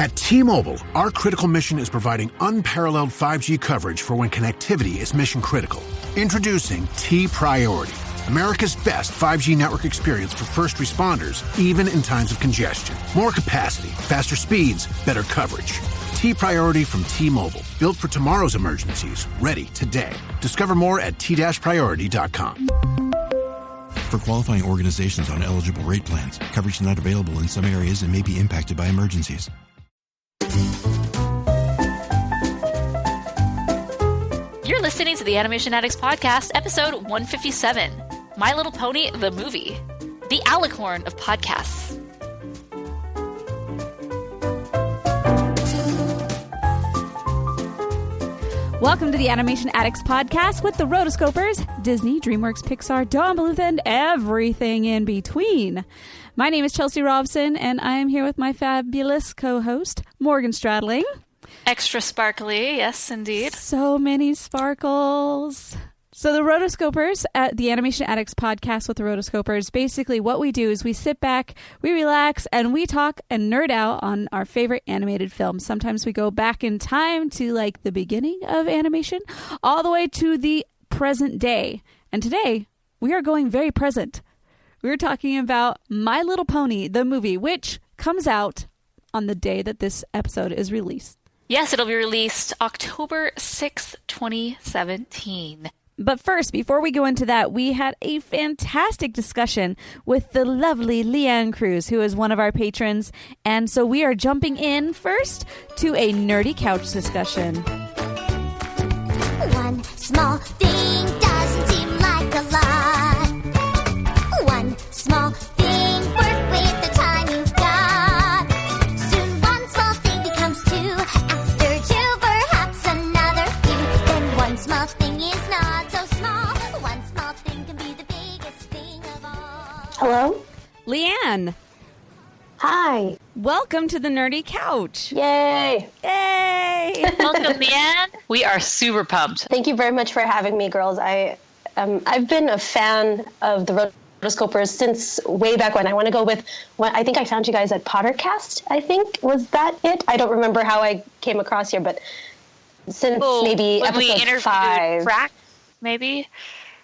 At T-Mobile, our critical mission is providing unparalleled 5G coverage for when connectivity is mission critical. Introducing T-Priority, America's best 5G network experience for first responders, even in times of congestion. More capacity, faster speeds, better coverage. T-Priority from T-Mobile, built for tomorrow's emergencies, ready today. Discover more at t-priority.com. For qualifying organizations on eligible rate plans, coverage not available in some areas and may be impacted by emergencies. You're listening to the Animation Addicts Podcast, episode 157, My Little Pony, the movie, the Alicorn of podcasts. Welcome to the Animation Addicts Podcast with the Rotoscopers, Disney, DreamWorks, Pixar, Don Bluth, and everything in between. My name is Chelsea Robson, and I am here with my fabulous co-host, Morgan Stradling. Extra sparkly, yes, indeed. So many sparkles. So the Rotoscopers at the Animation Addicts Podcast with the Rotoscopers, basically what we do is we sit back, we relax, and we talk and nerd out on our favorite animated films. Sometimes we go back in time to like the beginning of animation, all the way to the present day. And today, we are going very present. We're talking about My Little Pony, the movie, which comes out on the day that this episode is released. Yes, it'll be released October 6th, 2017. But first, before we go into that, we had a fantastic discussion with the lovely Leigh-Ann Cruz, who is one of our patrons. And so we are jumping in first to a nerdy couch discussion. One small thing doesn't seem like a lot. One small thing, work with the time you've got. Soon one small thing becomes two. After two, perhaps another few. Then one small thing is not so small. One small thing can be the biggest thing of all. Hello? Leigh-Ann, Hi. welcome to the nerdy couch. Yay. Yay! Welcome, Leigh-Ann. We are super pumped. Thank you very much for having me, girls. I've been a fan of the Rotoscopers since way back when. I want to go with, I think I found you guys at Pottercast, I think. Was that it? I don't remember how I came across here, but since maybe when we episode interviewed 5. Frack, maybe?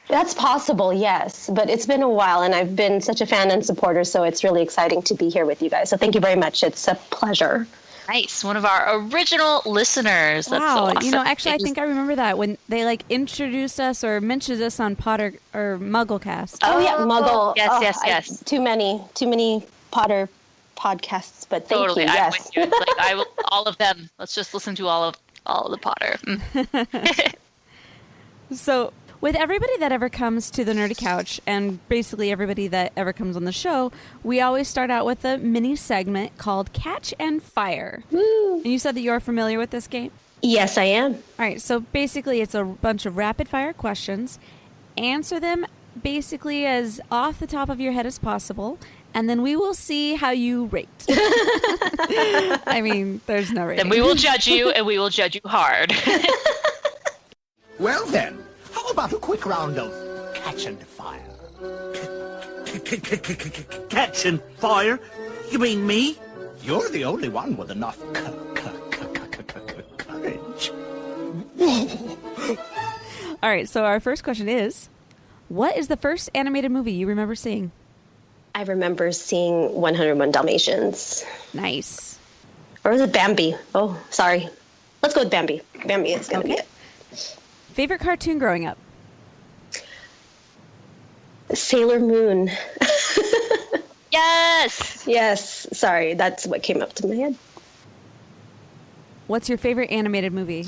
That's possible, yes. But it's been a while, and I've been such a fan and supporter, so it's really exciting to be here with you guys. So thank you very much. It's a pleasure. Nice. One of our original listeners. That's Wow. so awesome. You know, actually, I think I remember that when they like introduced us or mentioned us on Potter or Mugglecast. Oh, yeah, Muggle. Yes, yes. Too many Potter podcasts, but thank Totally. you. I'm Yes. with you. It's like, I will, all of them. Let's just listen to all of the Potter. So, with everybody that ever comes to the Nerdy Couch, and basically everybody that ever comes on the show, we always start out with a mini segment called Catch and Fire. Woo. And you said that you're familiar with this game? Yes, I am. All right, so basically it's a bunch of rapid-fire questions. Answer them basically as off the top of your head as possible, and then we will see how you rate. I mean, there's no rating. Then we will judge you, and we will judge you hard. Well then, how about a quick round of catch and fire? Catch and fire? You mean me? You're the only one with enough courage. All right, so our first question is, what is the first animated movie you remember seeing? I remember seeing 101 Dalmatians. Nice. Or was it Bambi? Oh, sorry. Let's go with Bambi. Bambi is going to be it. Favorite cartoon growing up? Sailor Moon. Yes! Yes. Sorry, that's what came up to my head. What's your favorite animated movie?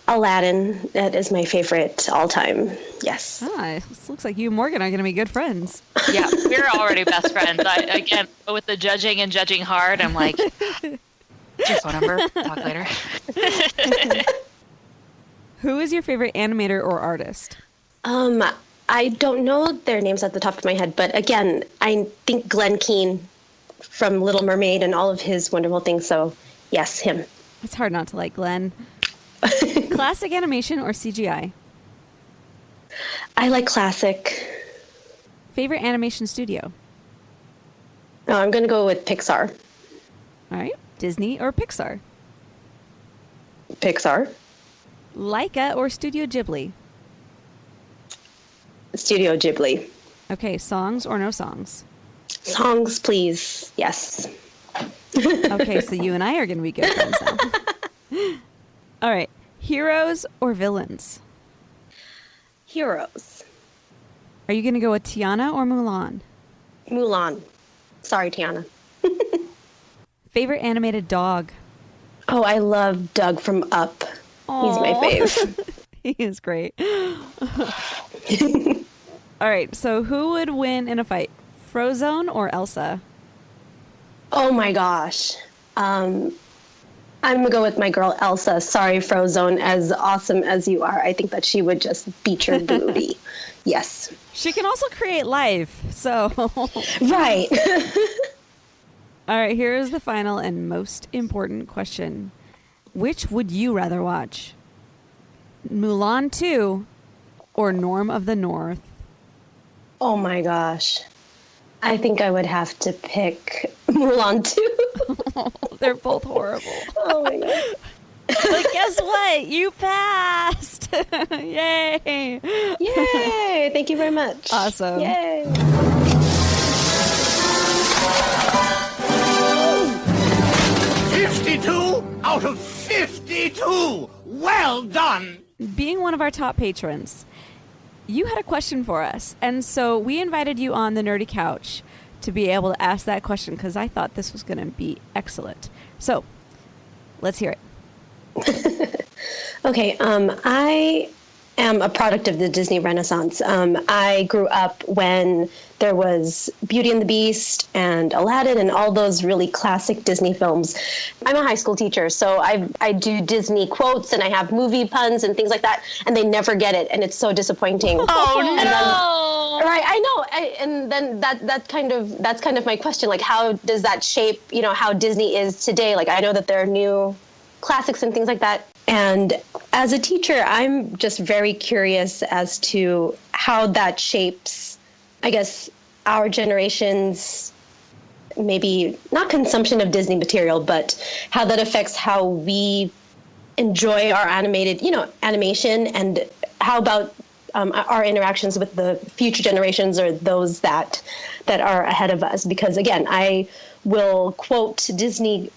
Aladdin. That is my favorite all time. Yes. Ah, this looks like you and Morgan are going to be good friends. Yeah, we're already best friends. Again, with the judging and judging hard, I'm like, what's your phone number? Talk later. Who is your favorite animator or artist? I don't know their names at the top of my head, but again, I think Glenn Keane from Little Mermaid and all of his wonderful things. So, yes, him. It's hard not to like Glenn. Classic animation or CGI? I like classic. Favorite animation studio? No, I'm going to go with Pixar. All right. Disney or Pixar? Pixar. Laika or Studio Ghibli? Studio Ghibli. Okay, songs or no songs? Songs, please. Yes. Okay, so you and I are going to be good friends now. All right, heroes or villains? Heroes. Are you going to go with Tiana or Mulan? Mulan. Sorry, Tiana. Favorite animated dog? Oh, I love Doug from Up. He's my fave. He is great. All right, so who would win in a fight? Frozone or Elsa? Oh my gosh. I'm going to go with my girl Elsa. Sorry, Frozone. As awesome as you are, I think that she would just beat your booty. Yes. She can also create life, so... Right. All right, here is the final and most important question. Which would you rather watch? Mulan 2 or Norm of the North? Oh my gosh. I think I would have to pick Mulan 2. They're both horrible. Oh my god. But guess what? You passed. Yay. Yay. Thank you very much. Awesome. Yay. 52 out of 52. Well done. Being one of our top patrons, you had a question for us. And so we invited you on the Nerdy Couch to be able to ask that question because I thought this was going to be excellent. So let's hear it. Okay, I am a product of the Disney Renaissance. I grew up when there was Beauty and the Beast and Aladdin and all those really classic Disney films. I'm a high school teacher, so I do Disney quotes and I have movie puns and things like that, and they never get it, and it's so disappointing. Oh, and no! Then, right, I know, and then that's kind of my question. Like, how does that shape, how Disney is today? Like, I know that there are new classics and things like that. And as a teacher, I'm just very curious as to how that shapes, I guess, our generation's maybe not consumption of Disney material, but how that affects how we enjoy our animation, and how about our interactions with the future generations or those that are ahead of us. Because again, I'll quote Disney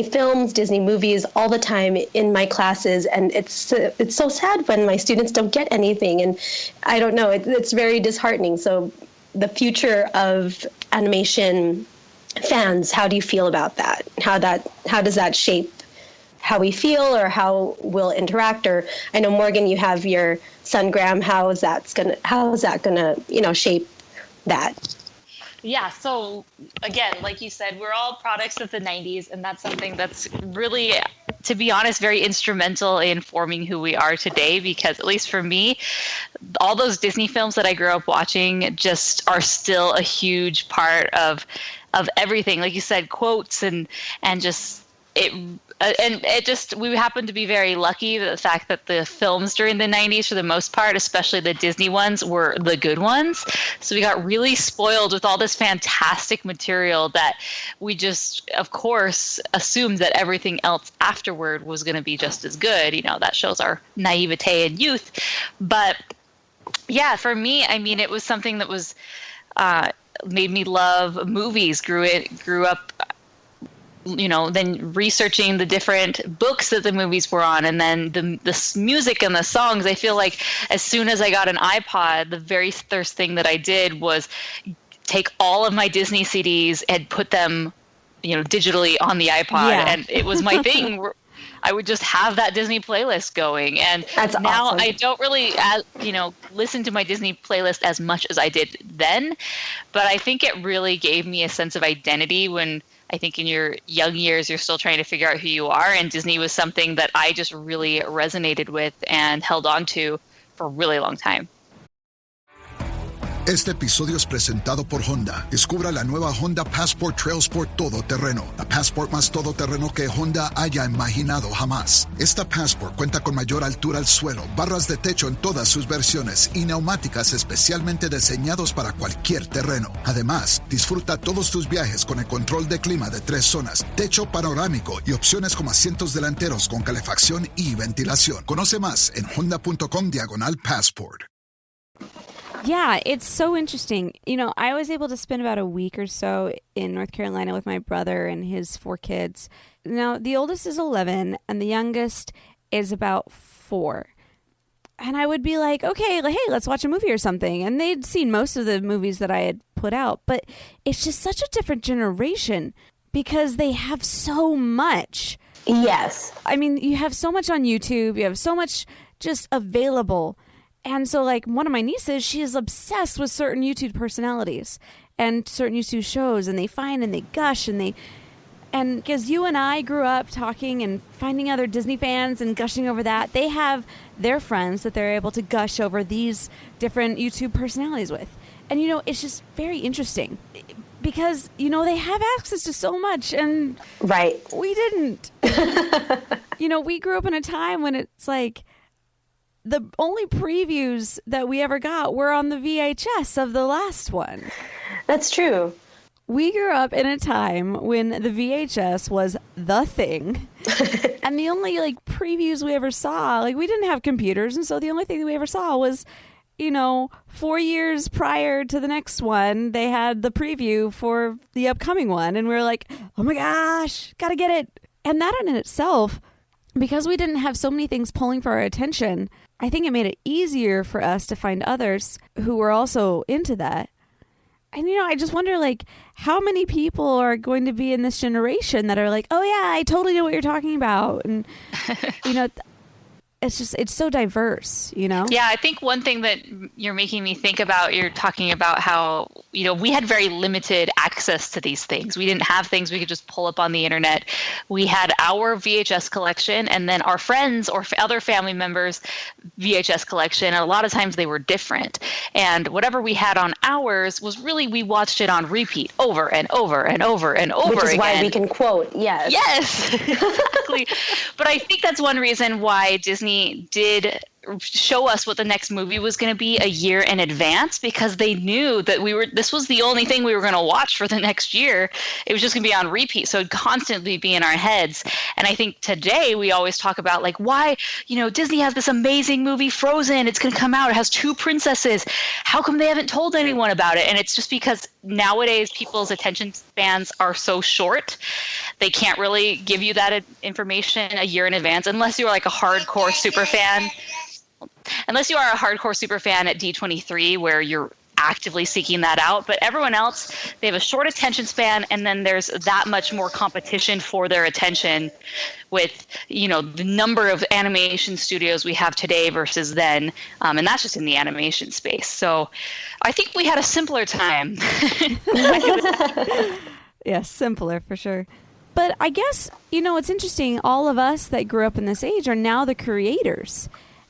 films, Disney movies all the time in my classes, and it's so sad when my students don't get anything, and I don't know, it's very disheartening. So the future of animation fans, how do you feel about that? How does that shape how we feel or how we'll interact? Or I know, Morgan, you have your son Graham. How is that gonna shape that? Yeah, so again, like you said, we're all products of the 90s, and that's something that's really, to be honest, very instrumental in forming who we are today, because at least for me, all those Disney films that I grew up watching just are still a huge part of everything. Like you said, quotes and just we happen to be very lucky that the fact that the films during the 90s, for the most part, especially the Disney ones, were the good ones. So we got really spoiled with all this fantastic material that we just, of course, assumed that everything else afterward was going to be just as good. That shows our naivete and youth. But yeah, for me, I mean, it was something that was made me love movies, grew up then researching the different books that the movies were on, and then the music and the songs. I feel like as soon as I got an iPod, the very first thing that I did was take all of my Disney CDs and put them, digitally on the iPod. Yeah. And it was my thing. I would just have that Disney playlist going. And that's now awesome. I don't really, listen to my Disney playlist as much as I did then. But I think it really gave me a sense of identity when I think in your young years, you're still trying to figure out who you are. And Disney was something that I just really resonated with and held on to for a really long time. Este episodio es presentado por Honda. Descubra la nueva Honda Passport Trail Sport todoterreno. La Passport más todoterreno que Honda haya imaginado jamás. Esta Passport cuenta con mayor altura al suelo, barras de techo en todas sus versiones y neumáticas especialmente diseñados para cualquier terreno. Además, disfruta todos tus viajes con el control de clima de 3 zonas, techo panorámico y opciones como asientos delanteros con calefacción y ventilación. Conoce más en honda.com/passport. Yeah, it's so interesting. You know, I was able to spend about a week or so in North Carolina with my brother and his 4 kids. Now, the oldest is 11 and the youngest is about 4. And I would be like, okay, hey, let's watch a movie or something. And they'd seen most of the movies that I had put out. But it's just such a different generation because they have so much. Yes. I mean, you have so much on YouTube. You have so much just available. And so, like, one of my nieces, she is obsessed with certain YouTube personalities and certain YouTube shows, and they find and they gush and because you and I grew up talking and finding other Disney fans and gushing over that, they have their friends that they're able to gush over these different YouTube personalities with. And, you know, it's just very interesting because, you know, they have access to so much and right. We didn't. You know, we grew up in a time when it's like, the only previews that we ever got were on the VHS of the last one. That's true. We grew up in a time when the VHS was the thing. And the only, like, previews we ever saw, like, we didn't have computers. And so the only thing that we ever saw was, you know, 4 years prior to the next one, they had the preview for the upcoming one. And we were like, oh my gosh, gotta get it. And that in itself, because we didn't have so many things pulling for our attention, I think it made it easier for us to find others who were also into that. And, you know, I just wonder, like, how many people are going to be in this generation that are like, oh, yeah, I totally know what you're talking about. And, you know, it's so diverse, you know? Yeah, I think one thing that you're making me think about, you're talking about how, you know, we had very limited access to these things. We didn't have things we could just pull up on the internet. We had our VHS collection and then our friends or other family members' VHS collection. And a lot of times they were different. And whatever we had on ours was really, we watched it on repeat over and over and over and over again. Which is why we can quote, yes. Yes, exactly. But I think that's one reason why Disney did show us what the next movie was going to be a year in advance, because they knew that this was the only thing we were going to watch for the next year. It was just going to be on repeat, so it'd constantly be in our heads. And I think today we always talk about, like, why, you know, Disney has this amazing movie Frozen, it's going to come out, it has 2 princesses, how come they haven't told anyone about it? And it's just because nowadays people's attention spans are so short, they can't really give you that information a year in advance unless you're like a hardcore super fan. Unless you are a hardcore super fan at D23 where you're actively seeking that out. But everyone else, they have a short attention span, and then there's that much more competition for their attention with, you know, the number of animation studios we have today versus then. And that's just in the animation space. So I think we had a simpler time. Yeah, simpler for sure. But I guess, you know, it's interesting. All of us that grew up in this age are now the creators.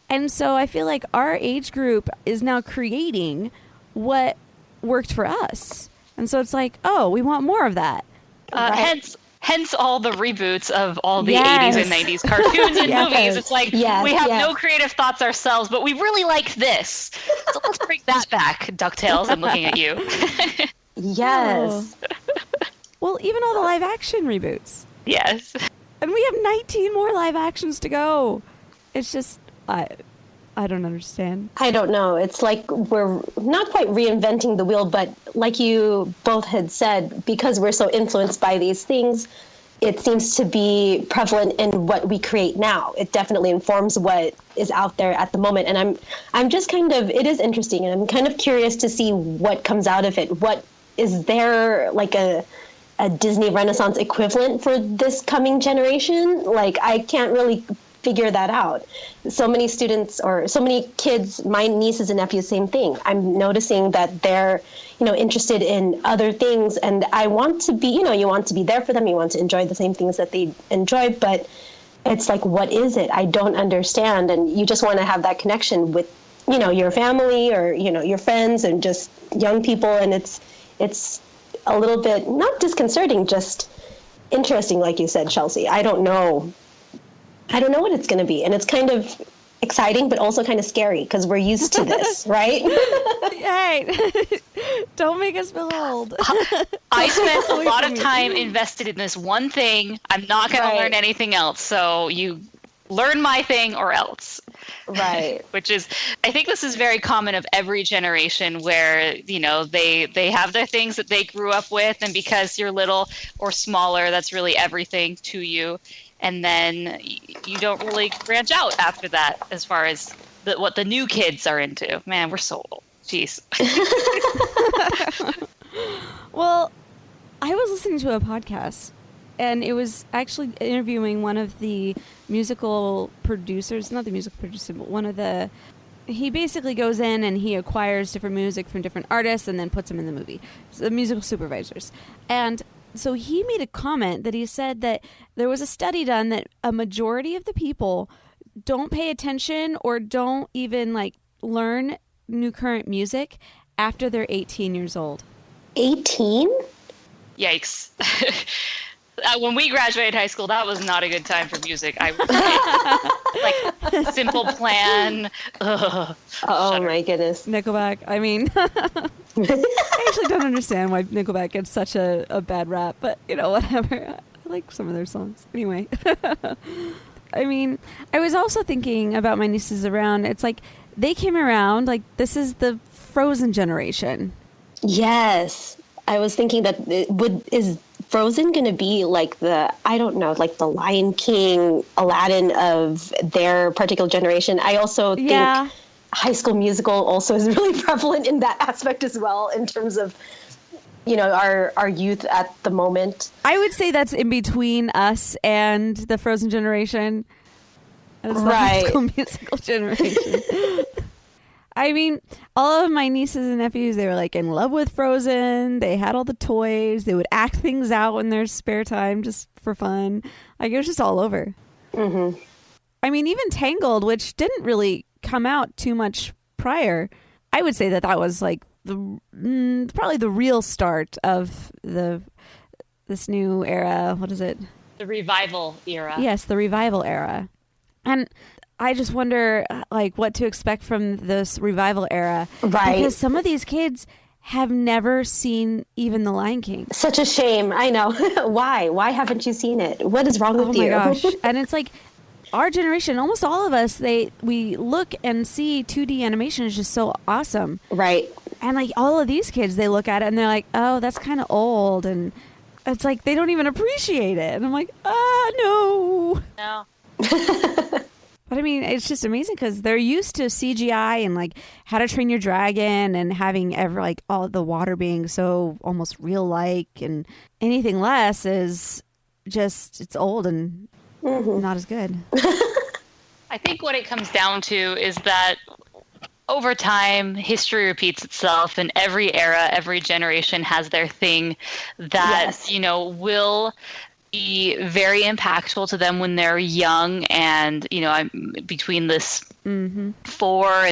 And so I feel like our age group is now creating what worked for us. And so it's like, oh, we want more of that. Hence all the reboots of all the 80s and 90s cartoons and movies. It's like, we have no creative thoughts ourselves, but we really like this. So let's bring that back, DuckTales. I'm looking at you. Yes. Well, even all the live action reboots. Yes. And we have 19 more live actions to go. It's just, I don't understand. I don't know. It's like we're not quite reinventing the wheel, but like you both had said, because we're so influenced by these things, it seems to be prevalent in what we create now. It definitely informs what is out there at the moment. And I'm just kind of, it is interesting, and I'm kind of curious to see what comes out of it. What is there, like a Disney Renaissance equivalent for this coming generation? Like, I can't really figure that out. So many students or so many kids, my nieces and nephews, same thing. I'm noticing that they're, you know, interested in other things, and I want to be, you know, you want to be there for them. You want to enjoy the same things that they enjoy, but it's like, what is it? I don't understand. And you just want to have that connection with your family or, your friends and just young people. And it's a little bit, not disconcerting, just interesting, like you said, Chelsea. I don't know what it's going to be. And it's kind of exciting, but also kind of scary because we're used to this, right? Hey, don't make us feel old. I spent a lot of time invested in this one thing. I'm not going to learn anything else. So you learn my thing or else. Right. Which is, I think this is very common of every generation where, they have their things that they grew up with. And because you're little or smaller, that's really everything to you. And then you don't really branch out after that as far as what the new kids are into. Man, we're so old. Jeez. Well, I was listening to a podcast, and it was actually interviewing one of the musical producers, not the musical producer, but one of the... He basically goes in and he acquires different music from different artists and then puts them in the movie. So the musical supervisors. And so he made a comment that he said that there was a study done that a majority of the people don't pay attention or don't even learn new current music after they're 18 years old. 18? Yikes. When we graduated high school, that was not a good time for music. I was Simple Plan. Ugh, oh my goodness. Nickelback. I mean, I actually don't understand why Nickelback gets such a bad rap, but whatever. I like some of their songs. Anyway. I mean, I was also thinking about my nieces around. It's they came around, this is the Frozen generation. Yes. I was thinking that is Frozen going to be the Lion King, Aladdin of their particular generation? I also think High School Musical also is really prevalent in that aspect as well, in terms of, our youth at the moment. I would say that's in between us and the Frozen generation. As the High School Musical generation. I mean, all of my nieces and nephews, they were in love with Frozen. They had all the toys. They would act things out in their spare time just for fun. It was just all over. Mm-hmm. I mean, even Tangled, which didn't really come out too much prior, I would say that was probably the real start of this new era. What is it? The revival era. Yes, the revival era. And I just wonder, what to expect from this revival era. Right. Because some of these kids have never seen even The Lion King. Such a shame. I know. Why? Why haven't you seen it? What is wrong with you? Oh, my gosh. And it's our generation, almost all of us, we look and see 2D animation is just so awesome. Right. And, all of these kids, they look at it and they're like, oh, that's kind of old. And it's they don't even appreciate it. And I'm like, no. No. But I mean, it's just amazing because they're used to CGI and How to Train Your Dragon and having all the water being so almost real like, and anything less is just, it's old and not as good. I think what it comes down to is that over time, history repeats itself, and every era, every generation has their thing that, will be very impactful to them when they're young, and I'm between this 4 and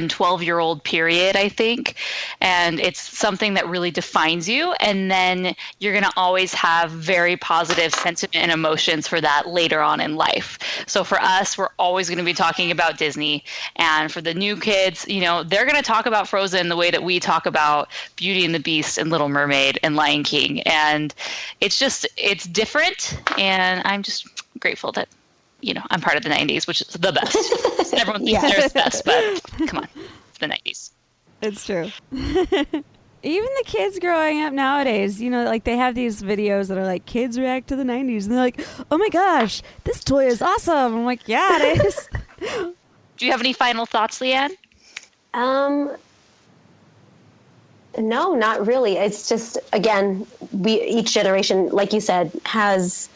12-year-old period, I think, and it's something that really defines you, and then you're going to always have very positive sentiment and emotions for that later on in life. So for us, we're always going to be talking about Disney, and for the new kids, they're going to talk about Frozen the way that we talk about Beauty and the Beast and Little Mermaid and Lion King, and it's different, and I'm just grateful that I'm part of the 90s, which is the best. Everyone thinks they're the best, but come on, it's the 90s. It's true. Even the kids growing up nowadays, they have these videos that are kids react to the 90s, and they're like, oh my gosh, this toy is awesome. I'm like, yeah, it is. Do you have any final thoughts, Leigh-Ann? No, not really. It's just, again, each generation, like you said, has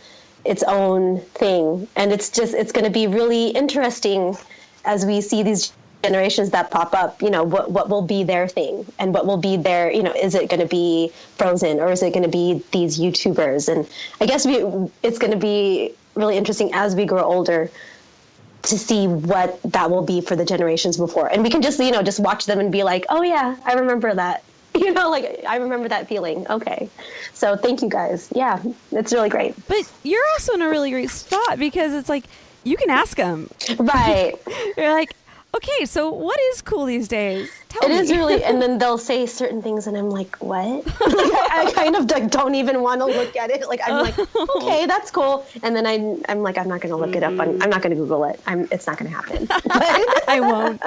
its own thing, and it's going to be really interesting as we see these generations that pop up. What will be their thing, and what will be their, is it going to be Frozen, or is it going to be these YouTubers? And I guess it's going to be really interesting as we grow older to see what that will be for the generations before. And we can just, just watch them and be like, oh yeah, I remember that. I remember that feeling. Okay. So thank you guys. Yeah, it's really great. But you're also in a really great spot because it's like, you can ask them. Right. You're like, okay, so what is cool these days? Tell me. It is really, and then they'll say certain things and I'm like, what? I kind of don't even want to look at it. Like, I'm like, okay, that's cool. And then I'm like, I'm not going to look it up. I'm not going to Google it. It's not going to happen. I won't.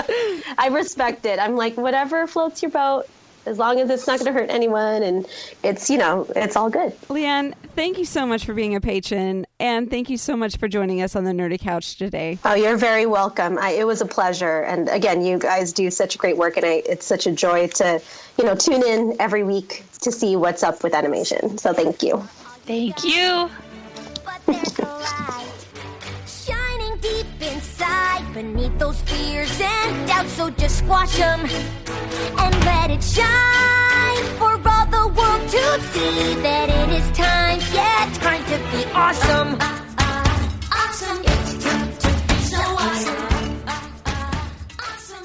I respect it. I'm like, whatever floats your boat. As long as it's not going to hurt anyone and it's, it's all good. Leigh-Ann, thank you so much for being a patron. And thank you so much for joining us on the Nerdy Couch today. Oh, you're very welcome. It was a pleasure. And again, you guys do such great work. And it's such a joy to, tune in every week to see what's up with animation. So thank you. Thank you. But there's a light shining deep inside beneath those fears and doubts. So just squash them and let it shine for all the world to see that it is time, time to be awesome. Awesome. It's time to be so awesome.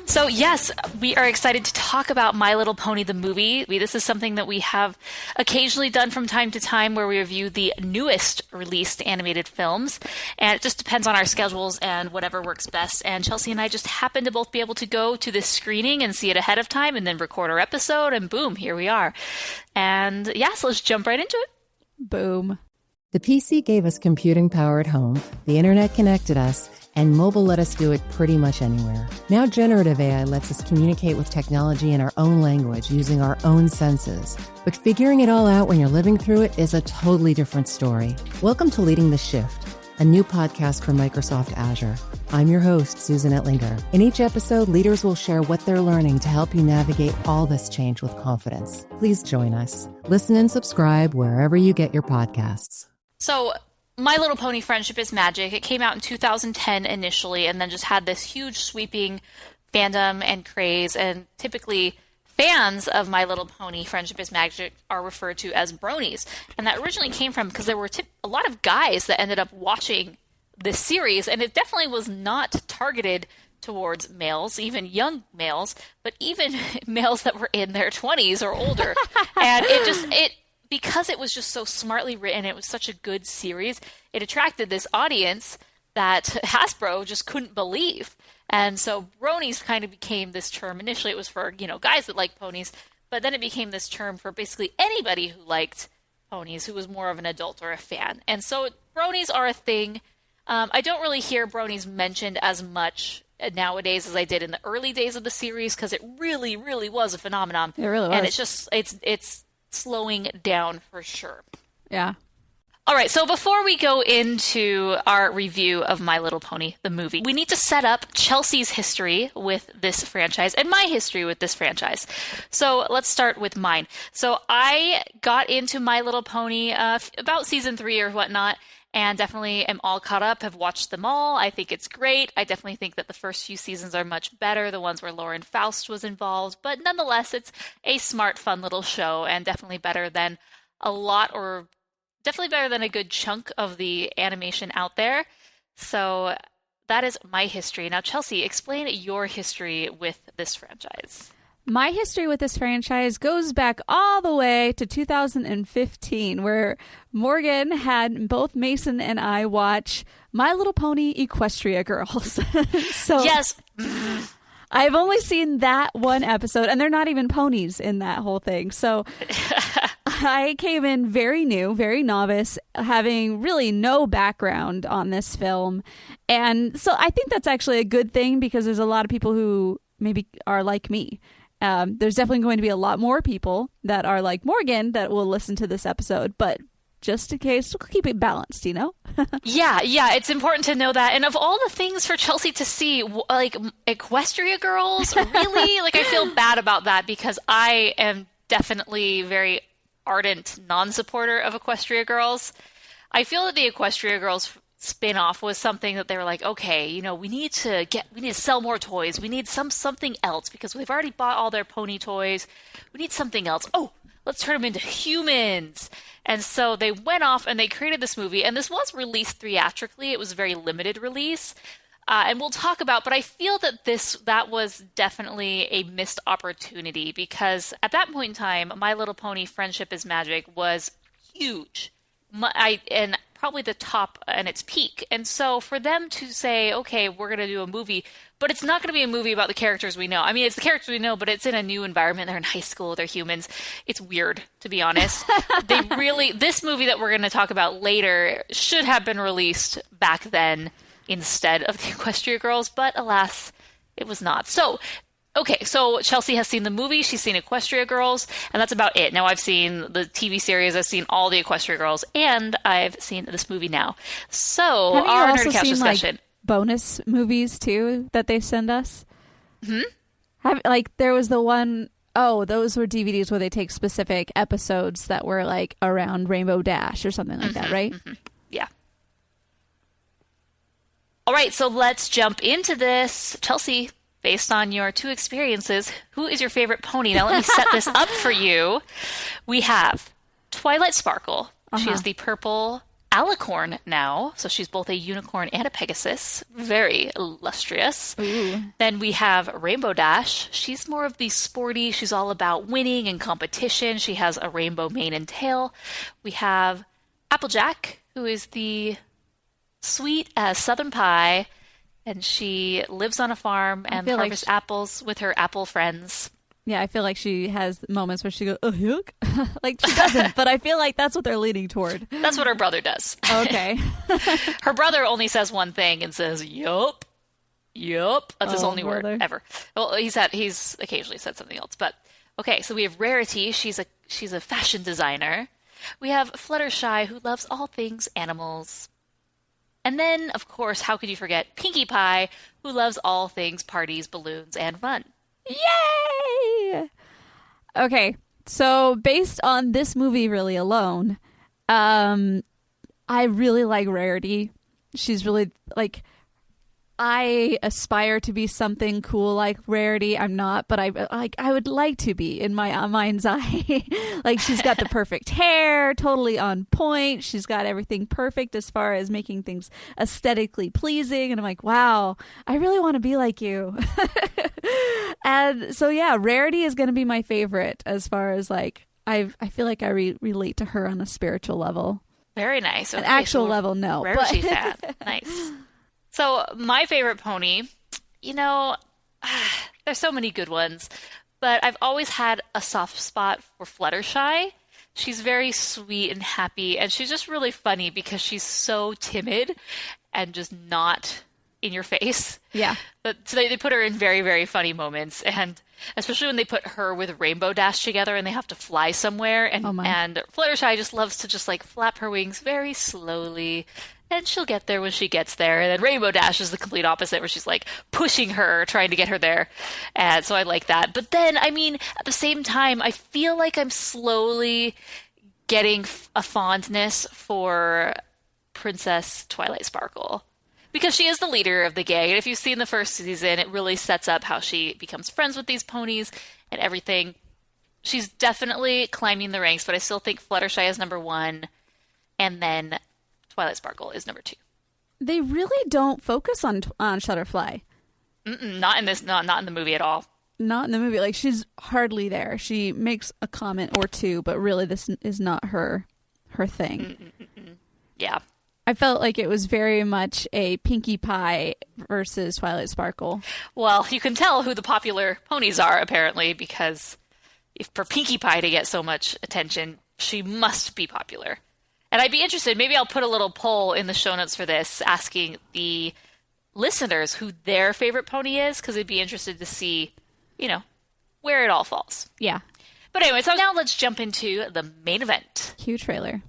So yes, we are excited to talk about My Little Pony the movie. This is something that we have occasionally done from time to time where we review the newest released animated films. And it just depends on our schedules and whatever works best. And Chelsea and I just happen to both be able to go to this screening and see it ahead of time and then record our episode and boom, here we are. And so let's jump right into it. Boom. The PC gave us computing power at home, the internet connected us, and mobile let us do it pretty much anywhere. Now generative AI lets us communicate with technology in our own language using our own senses. But figuring it all out when you're living through it is a totally different story. Welcome to Leading the Shift, a new podcast from Microsoft Azure. I'm your host, Susan Ettlinger. In each episode, leaders will share what they're learning to help you navigate all this change with confidence. Please join us. Listen and subscribe wherever you get your podcasts. So My Little Pony Friendship is Magic. It came out in 2010 initially and then just had this huge sweeping fandom and craze. And typically fans of My Little Pony Friendship is Magic are referred to as bronies. And that originally came from because there were a lot of guys that ended up watching this series. And it definitely was not targeted towards males, even young males, but even males that were in their 20s or older. And because it was just so smartly written, it was such a good series, it attracted this audience that Hasbro just couldn't believe. And so bronies kind of became this term. Initially it was for, guys that like ponies, but then it became this term for basically anybody who liked ponies, who was more of an adult or a fan. And so bronies are a thing. I don't really hear bronies mentioned as much nowadays as I did in the early days of the series, because it really, really was a phenomenon. It really was. And it's just, it's slowing down for sure. Yeah. All right, so before we go into our review of My Little Pony, the movie, we need to set up Chelsea's history with this franchise and my history with this franchise. So let's start with mine. So I got into My Little Pony about season 3 or whatnot, and definitely am all caught up, have watched them all. I think it's great. I definitely think that the first few seasons are much better, the ones where Lauren Faust was involved. But nonetheless, it's a smart, fun little show, and definitely better than definitely better than a good chunk of the animation out there. So that is my history. Now, Chelsea, explain your history with this franchise. My history with this franchise goes back all the way to 2015, where Morgan had both Mason and I watch My Little Pony Equestria Girls. So yes. I've only seen that one episode, and they're not even ponies in that whole thing. So I came in very new, very novice, having really no background on this film. And so I think that's actually a good thing, because there's a lot of people who maybe are like me. There's definitely going to be a lot more people that are like Morgan that will listen to this episode, but just in case, we'll keep it balanced, Yeah, it's important to know that. And of all the things for Chelsea to see, like Equestria Girls, really? Like, I feel bad about that, because I am definitely very ardent non-supporter of Equestria Girls. I feel that the Equestria Girls spin-off was something that they were like, okay, we need to sell more toys. We need something else, because we've already bought all their pony toys. We need something else. Oh, let's turn them into humans. And so they went off and they created this movie, and this was released theatrically. It was a very limited release. and we'll talk about, but I feel that that was definitely a missed opportunity because at that point in time, My Little Pony Friendship is Magic was huge. And probably the top and its peak. And so for them to say, okay, we're going to do a movie, but it's not going to be a movie about the characters we know. I mean, it's the characters we know, but it's in a new environment. They're in high school. They're humans. It's weird, to be honest. This movie that we're going to talk about later should have been released back then instead of the Equestria Girls, but alas, it was not. So, okay, so Chelsea has seen the movie, she's seen Equestria Girls, and that's about it. Now I've seen the TV series, I've seen all the Equestria Girls, and I've seen this movie now. So, have our you also Nerd Couch seen, discussion. Like, bonus movies, too, that they send us? Hmm? There was the one... Oh, those were DVDs where they take specific episodes that were, like, around Rainbow Dash or something like that, right? Mm-hmm. Yeah. All right, so let's jump into this. Chelsea... Based on your 2 experiences, who is your favorite pony? Now let me set this up for you. We have Twilight Sparkle. She is the purple Alicorn now. So she's both a unicorn and a Pegasus. Very illustrious. Ooh. Then we have Rainbow Dash. She's more of the sporty. She's all about winning and competition. She has a rainbow mane and tail. We have Applejack, who is the sweet as Southern Pie. And she lives on a farm and harvests apples with her apple friends. Yeah, I feel like she has moments where she goes, oh, yuck. Like, she doesn't, but I feel like that's what they're leaning toward. That's what her brother does. Okay. Her brother only says one thing and says, yup. Yup. That's his only word ever. Well, he's occasionally said something else. But, okay, so we have Rarity. She's a fashion designer. We have Fluttershy, who loves all things animals. And then, of course, how could you forget Pinkie Pie, who loves all things parties, balloons, and fun. Yay! Okay, so based on this movie really alone, I really like Rarity. She's really, like, I aspire to be something cool like Rarity. I'm not, but I would like to be in my mind's eye. Like, she's got the perfect hair, totally on point. She's got everything perfect as far as making things aesthetically pleasing. And I'm like, wow, I really want to be like you. And so, yeah, Rarity is going to be my favorite as far as, like, I feel like I relate to her on a spiritual level. Very nice. Okay, an actual level, no. Rarity fan. Nice. So, my favorite pony, there's so many good ones, but I've always had a soft spot for Fluttershy. She's very sweet and happy, and she's just really funny because she's so timid and just not in your face. Yeah. But so they put her in very, very funny moments, and especially when they put her with Rainbow Dash together and they have to fly somewhere, and Fluttershy just loves to just, like, flap her wings very slowly. And she'll get there when she gets there. And then Rainbow Dash is the complete opposite, where she's, like, pushing her, trying to get her there. And so I like that. But then, I mean, at the same time, I feel like I'm slowly getting a fondness for Princess Twilight Sparkle. Because she is the leader of the gang. And if you've seen the first season, it really sets up how she becomes friends with these ponies and everything. She's definitely climbing the ranks, but I still think Fluttershy is number 1. And then Twilight Sparkle is number 2. They really don't focus on Shutterfly. Not in this, not in the movie at all. Not in the movie. Like, she's hardly there. She makes a comment or two, but really this is not her thing. Yeah. I felt like it was very much a Pinkie Pie versus Twilight Sparkle. Well, you can tell who the popular ponies are, apparently, because if for Pinkie Pie to get so much attention, she must be popular. And I'd be interested, maybe I'll put a little poll in the show notes for this, asking the listeners who their favorite pony is, because I'd be interested to see, where it all falls. Yeah. But anyway, so now let's jump into the main event. Cue trailer.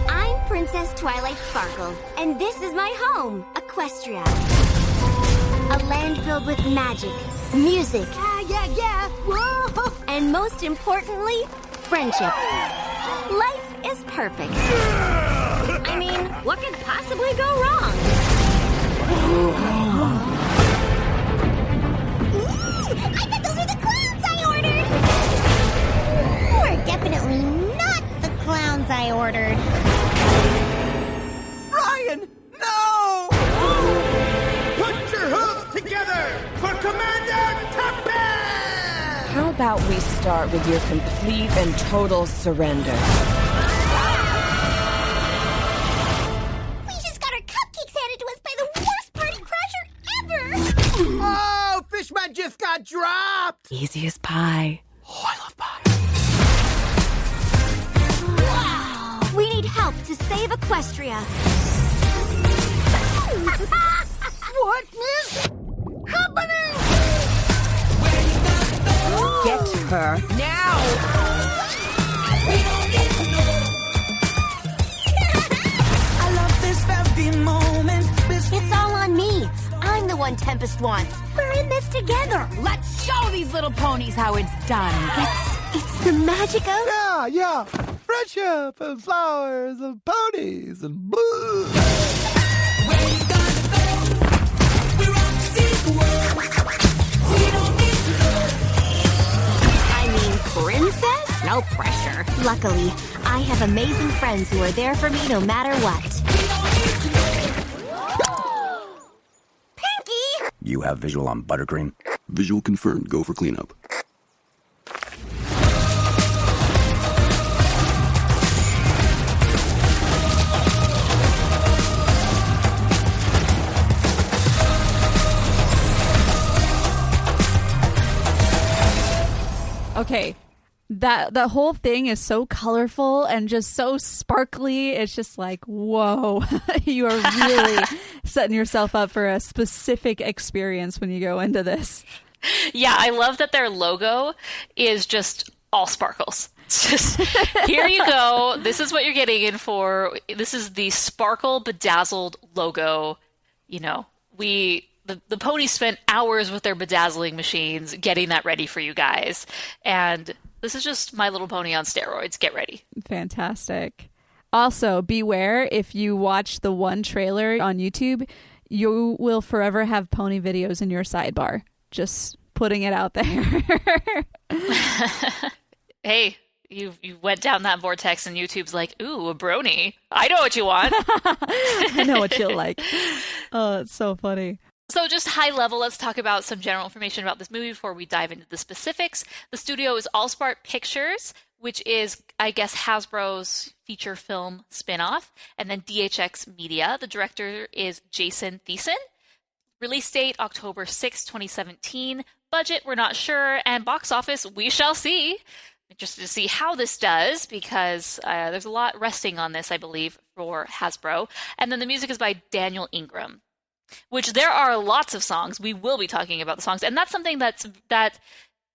I'm Princess Twilight Sparkle, and this is my home, Equestria. A land filled with magic, music, whoa! And most importantly, friendship. Life is perfect. I mean, what could possibly go wrong? I bet those are the clowns I ordered! We're definitely not the clowns I ordered. Ryan, no! about we start with your complete and total surrender? We just got our cupcakes handed to us by the worst party crasher ever! Oh, Fishman just got dropped! Easy as pie. Oh, I love pie. Wow! We need help to save Equestria. What is happening? Get her now! I love this very moment. It's all on me. I'm the one Tempest wants. We're in this together. Let's show these little ponies how it's done. It's the magic of... Yeah. Friendship and flowers and ponies and blue. Princess? No pressure. Luckily, I have amazing friends who are there for me no matter what. Pinky! You have visual on buttercream? Visual confirmed. Go for cleanup. Okay, that whole thing is so colorful and just so sparkly. It's just like, whoa, you are really setting yourself up for a specific experience when you go into this. Yeah, I love that their logo is just all sparkles. It's just, here you go. This is what you're getting in for. This is the sparkle bedazzled logo. You know, the ponies spent hours with their bedazzling machines getting that ready for you guys. And this is just My Little Pony on steroids. Get ready. Fantastic. Also, beware, if you watch the one trailer on YouTube, you will forever have pony videos in your sidebar. Just putting it out there. Hey, you went down that vortex and YouTube's like, ooh, a brony. I know what you want. I know what you'll like. Oh, it's so funny. So just high level, let's talk about some general information about this movie before we dive into the specifics. The studio is Allspark Pictures, which is, I guess, Hasbro's feature film spinoff, and then DHX Media. The director is Jason Thiessen. Release date, October 6, 2017. Budget, we're not sure. And box office, we shall see. Interested to see how this does, because there's a lot resting on this, I believe, for Hasbro. And then the music is by Daniel Ingram, which there are lots of songs. We will be talking about the songs. And that's something that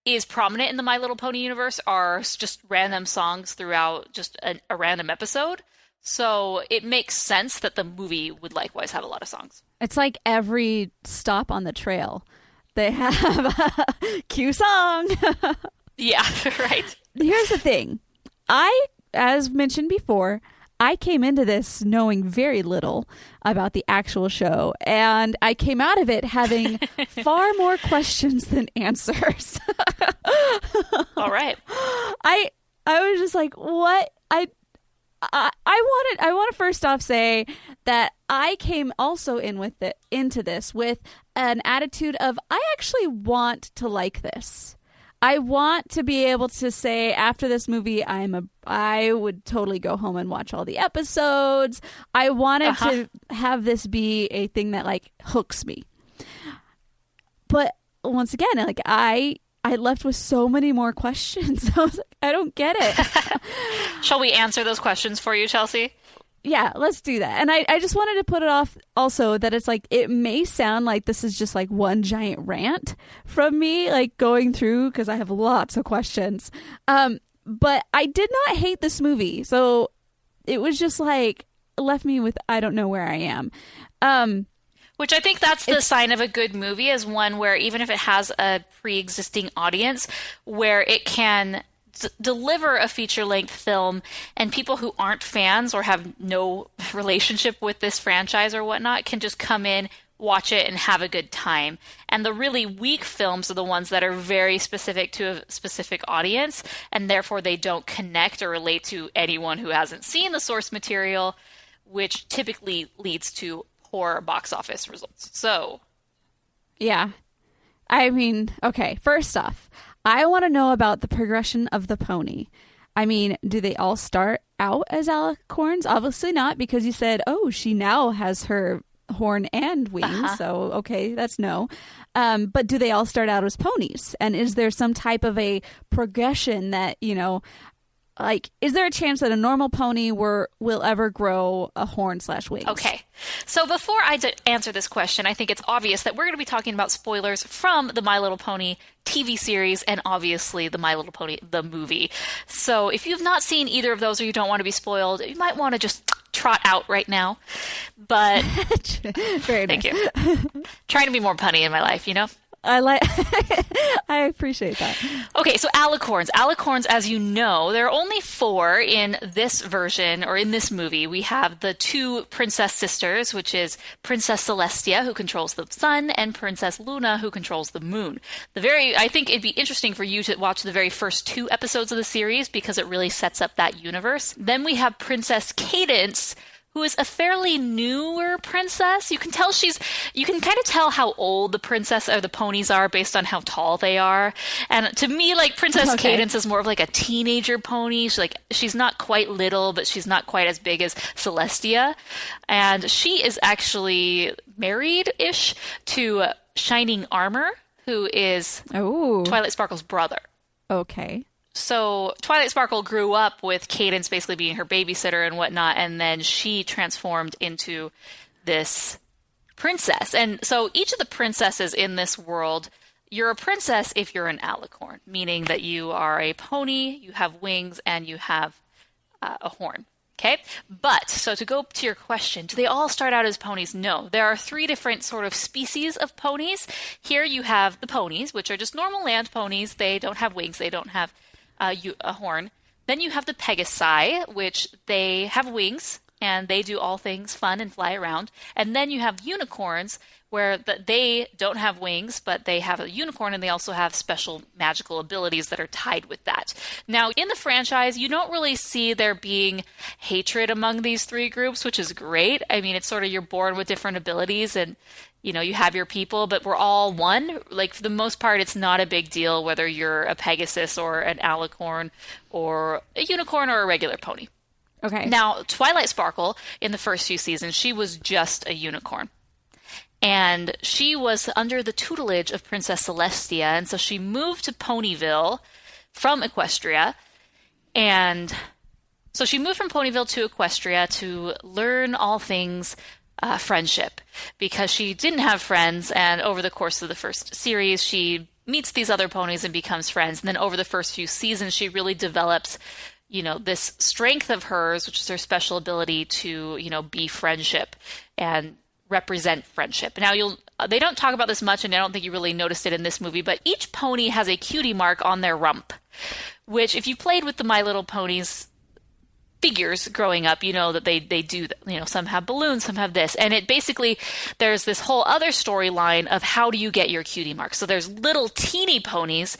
is prominent in the My Little Pony universe, are just random songs throughout just a random episode. So it makes sense that the movie would likewise have a lot of songs. It's like every stop on the trail, they have a cue song. Yeah, right. Here's the thing. As mentioned before, I came into this knowing very little about the actual show, and I came out of it having far more questions than answers. All right. I was just like, what? I want to first off say that I came also into this with an attitude of, I actually want to like this. I want to be able to say after this movie, I would totally go home and watch all the episodes. I wanted to have this be a thing that like hooks me. But once again, like I left with so many more questions. I was like, I don't get it. Shall we answer those questions for you, Chelsea? Yeah, let's do that. And I just wanted to put it off also that it's like, it may sound like this is just like one giant rant from me, like going through, because I have lots of questions. But I did not hate this movie. So it was just like, left me with, I don't know where I am. Which I think that's the sign of a good movie, is one where even if it has a pre-existing audience, where it can deliver a feature-length film, and people who aren't fans or have no relationship with this franchise or whatnot can just come in, watch it, and have a good time. And the really weak films are the ones that are very specific to a specific audience, and therefore they don't connect or relate to anyone who hasn't seen the source material, which typically leads to poor box office results. So, yeah. I mean, okay, first off, I want to know about the progression of the pony. I mean, do they all start out as alicorns? Obviously not, because you said, oh, she now has her horn and wings. So, okay, that's no. But do they all start out as ponies? And is there some type of a progression that, like, is there a chance that a normal pony will ever grow a horn/wings? Okay. So before I answer this question, I think it's obvious that we're going to be talking about spoilers from the My Little Pony TV series and obviously the My Little Pony, the movie. So if you've not seen either of those or you don't want to be spoiled, you might want to just trot out right now. But very nice. Thank you. Trying to be more punny in my life, I appreciate that. Okay, so alicorns. Alicorns, as you know, there are only 4 in this version or in this movie. We have the 2 princess sisters, which is Princess Celestia, who controls the sun, and Princess Luna, who controls the moon. I think it'd be interesting for you to watch the very first 2 episodes of the series because it really sets up that universe. Then we have Princess Cadence, who is a fairly newer princess. You can kind of tell how old the princess or the ponies are based on how tall they are. And to me, like, Princess Cadence is more of like a teenager pony. She's not quite little, but she's not quite as big as Celestia. And she is actually married-ish to Shining Armor, who is Twilight Sparkle's brother. Okay. So Twilight Sparkle grew up with Cadence basically being her babysitter and whatnot, and then she transformed into this princess. And so each of the princesses in this world, you're a princess if you're an alicorn, meaning that you are a pony, you have wings, and you have a horn. Okay? But, so to go to your question, do they all start out as ponies? No. There are 3 different sort of species of ponies. Here you have the ponies, which are just normal land ponies. They don't have wings. They don't have a horn. Then you have the Pegasi, which they have wings and they do all things fun and fly around. And then you have unicorns, where they don't have wings, but they have a unicorn and they also have special magical abilities that are tied with that. Now, in the franchise, you don't really see there being hatred among these 3 groups, which is great. I mean, it's sort of you're born with different abilities and you have your people, but we're all one. Like, for the most part, it's not a big deal whether you're a Pegasus or an alicorn or a unicorn or a regular pony. Okay. Now, Twilight Sparkle, in the first few seasons, she was just a unicorn. And she was under the tutelage of Princess Celestia, and so she moved to Ponyville from Equestria. And so she moved from Ponyville to Equestria to learn all things friendship, because she didn't have friends, and over the course of the first series, she meets these other ponies and becomes friends. And then over the first few seasons, she really develops, this strength of hers, which is her special ability to, be friendship and represent friendship. Now, they don't talk about this much, and I don't think you really noticed it in this movie, but each pony has a cutie mark on their rump, which, if you played with the My Little Ponies figures growing up, that they do, some have balloons, some have this. And it basically, there's this whole other storyline of how do you get your cutie marks. So there's little teeny ponies,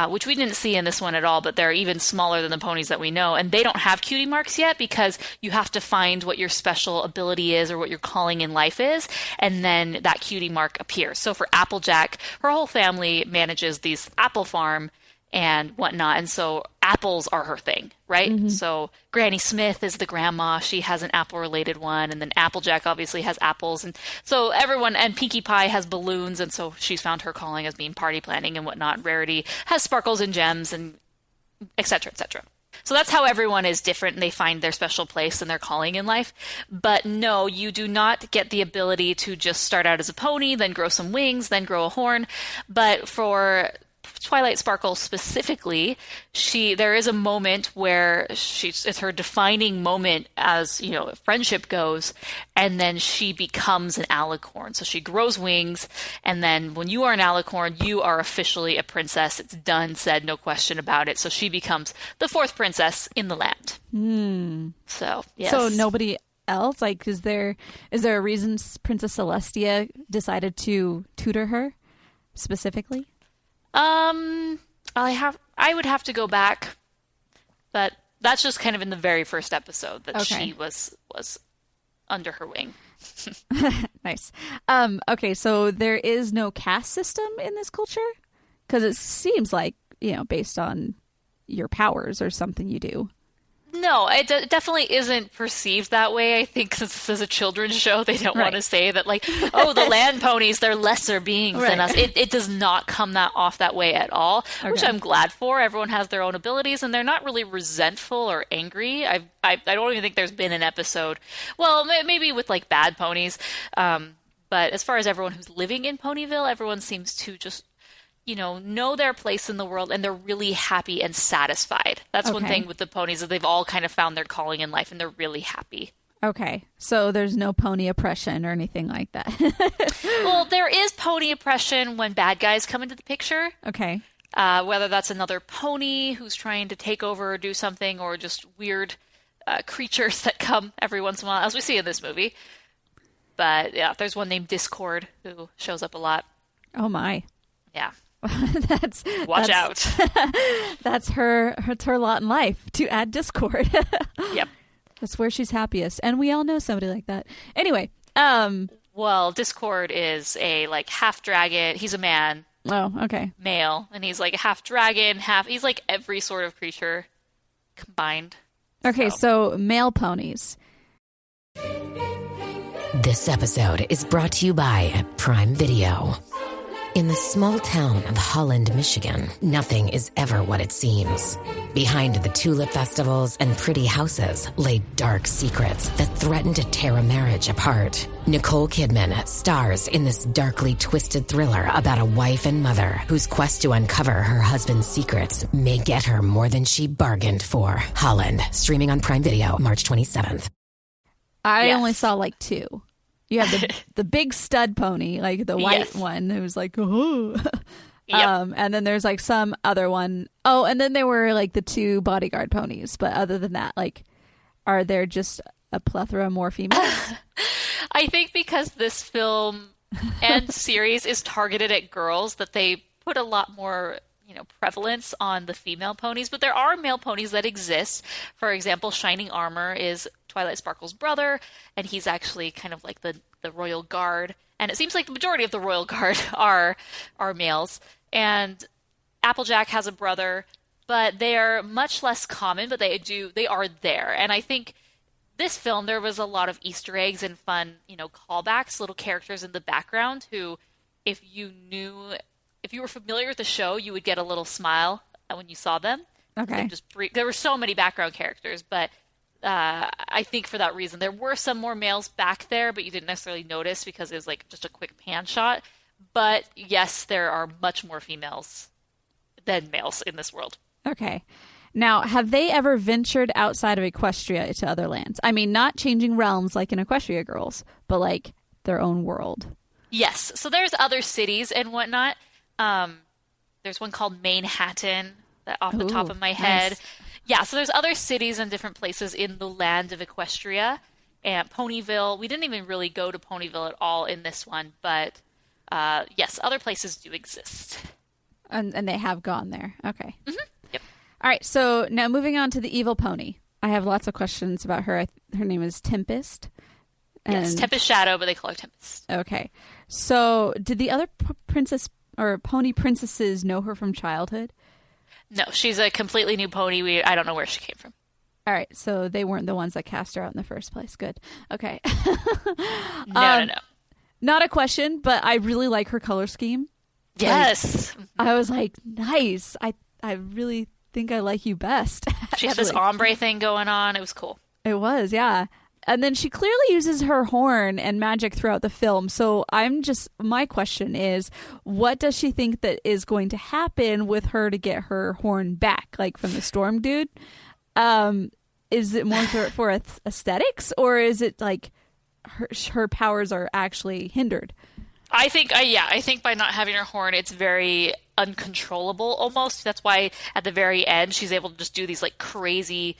which we didn't see in this one at all, but they're even smaller than the ponies that we know. And they don't have cutie marks yet because you have to find what your special ability is or what your calling in life is. And then that cutie mark appears. So for Applejack, her whole family manages this apple farm and whatnot. And so apples are her thing, right? Mm-hmm. So Granny Smith is the grandma. She has an apple-related one. And then Applejack obviously has apples. And so everyone, and Pinkie Pie has balloons. And so she's found her calling as being party planning and whatnot. Rarity has sparkles and gems and et cetera, et cetera. So that's how everyone is different and they find their special place and their calling in life. But no, you do not get the ability to just start out as a pony, then grow some wings, then grow a horn. But for Twilight Sparkle specifically, there is a moment where it's her defining moment as, friendship goes, and then she becomes an alicorn. So she grows wings, and then when you are an alicorn, you are officially a princess. It's done, said, no question about it. So she becomes the 4th princess in the land. So, yes. So nobody else? Like, is there a reason Princess Celestia decided to tutor her specifically? I would have to go back, but that's just kind of in the very first episode that she was under her wing. Nice. Okay, so there is no caste system in this culture? Because it seems like based on your powers or something you do. No, it definitely isn't perceived that way. I think since this is a children's show, they don't want to say that, like, oh, the land ponies, they're lesser beings than us. It does not come off that way at all, which I'm glad for. Everyone has their own abilities, and they're not really resentful or angry. I don't even think there's been an episode. Well, maybe with, like, bad ponies. But as far as everyone who's living in Ponyville, everyone seems to just know their place in the world, and they're really happy and satisfied. That's one thing with the ponies, is they've all kind of found their calling in life, and they're really happy. Okay, so there's no pony oppression or anything like that. Well, there is pony oppression when bad guys come into the picture. Okay. Whether that's another pony who's trying to take over or do something, or just weird creatures that come every once in a while, as we see in this movie. But yeah, there's one named Discord who shows up a lot. Oh my. Yeah. Watch out. That's her lot in life, to add Discord. Yep. That's where she's happiest. And we all know somebody like that. Anyway, well, Discord is a half dragon. He's a man. Oh, okay. Male, and he's like half dragon, he's like every sort of creature combined. Okay, so male ponies. This episode is brought to you by Prime Video. In the small town of Holland, Michigan, nothing is ever what it seems. Behind the tulip festivals and pretty houses lay dark secrets that threaten to tear a marriage apart. Nicole Kidman stars in this darkly twisted thriller about a wife and mother whose quest to uncover her husband's secrets may get her more than she bargained for. Holland, streaming on Prime Video March 27th. I only saw 2. You have the big stud pony, like the white one who's like, oh. Yep. And then there's some other one. Oh, and then there were the 2 bodyguard ponies. But other than that, are there just a plethora more females? I think because this film and series is targeted at girls, that they put a lot more prevalence on the female ponies. But there are male ponies that exist. For example, Shining Armor is Twilight Sparkle's brother, and he's actually kind of like the royal guard. And it seems like the majority of the royal guard are males. And Applejack has a brother, but they are much less common, but they are there. And I think this film, there was a lot of Easter eggs and fun, callbacks, little characters in the background who, if you were familiar with the show, you would get a little smile when you saw them. Okay. There were so many background characters, but I think for that reason, there were some more males back there, but you didn't necessarily notice because it was just a quick pan shot. But yes, there are much more females than males in this world. Okay. Now, have they ever ventured outside of Equestria to other lands? I mean, not changing realms like in Equestria Girls, but their own world. Yes. So there's other cities and whatnot. There's one called Manhattan off the top of my head. Nice. Yeah, so there's other cities and different places in the land of Equestria. And Ponyville, we didn't even really go to Ponyville at all in this one, but yes, other places do exist. And they have gone there. Okay. Mm-hmm. Yep. All right, so now moving on to the evil pony. I have lots of questions about her. Her name is Tempest. Yes, Tempest Shadow, but they call her Tempest. Okay. So did the other princess or pony princesses know her from childhood? No, she's a completely new pony. I don't know where she came from. All right, so they weren't the ones that cast her out in the first place. Good. Okay. No. Not a question, but I really like her color scheme. Yes. I was like, nice. I really think I like you best. She had this ombre thing going on. It was cool. It was, yeah. And then she clearly uses her horn and magic throughout the film. So my question is, what does she think that is going to happen with her to get her horn back, from the Storm Dude? Is it more for aesthetics, or is it her powers are actually hindered? I think by not having her horn, it's very uncontrollable almost. That's why at the very end, she's able to just do these crazy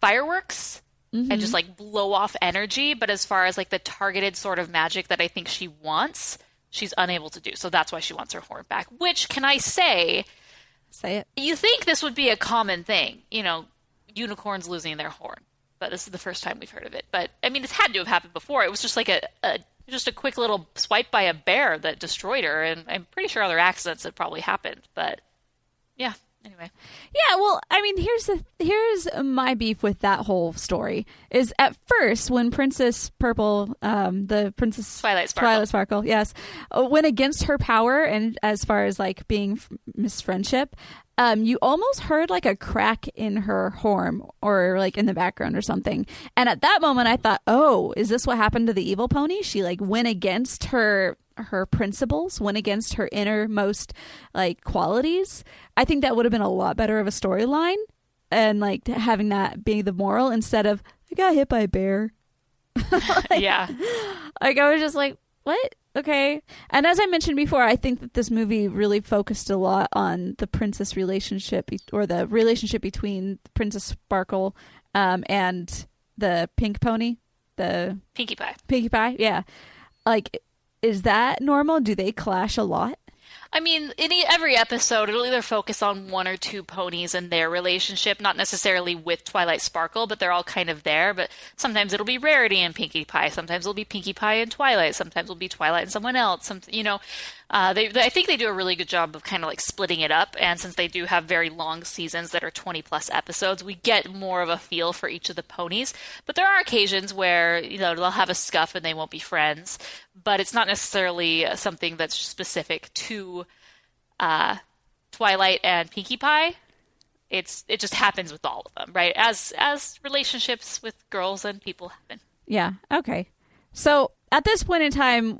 fireworks. Mm-hmm. And just blow off energy. But as far as the targeted sort of magic that I think she wants, she's unable to do. So that's why she wants her horn back. Which, can I say? Say it. You think this would be a common thing, unicorns losing their horn. But this is the first time we've heard of it. But I mean, it's had to have happened before. It was just just a quick little swipe by a bear that destroyed her. And I'm pretty sure other accidents had probably happened. But yeah, Anyway. Yeah, well, I mean, here's my beef with that whole story. Is at first when Princess Purple, the Princess Twilight Sparkle, yes, went against her power, and as far as like being Miss Friendship, you almost heard like a crack in her horn or like in the background or something. And at that moment, I thought, oh, is this what happened to the evil pony? She like went against her principles, went against her innermost like qualities. I think that would have been a lot better of a storyline, and like having that being the moral instead of I got hit by a bear. Yeah. Like I was just like, what? Okay. And as I mentioned before, I think that this movie really focused a lot on the princess relationship, or the relationship between Princess Sparkle and the pink pony, the Pinkie Pie. Pinkie Pie, yeah. Like, is that normal? Do they clash a lot? I mean, in every episode, it'll either focus on one or two ponies and their relationship, not necessarily with Twilight Sparkle, but they're all kind of there. But sometimes it'll be Rarity and Pinkie Pie. Sometimes it'll be Pinkie Pie and Twilight. Sometimes it'll be Twilight and someone else. I think they do a really good job of kind of like splitting it up. And since they do have very long seasons that are 20 plus episodes, we get more of a feel for each of the ponies. But there are occasions where, they'll have a scuff and they won't be friends. But it's not necessarily something that's specific to Twilight and Pinkie Pie. It just happens with all of them, right? As relationships with girls and people happen. Yeah. Okay. So at this point in time,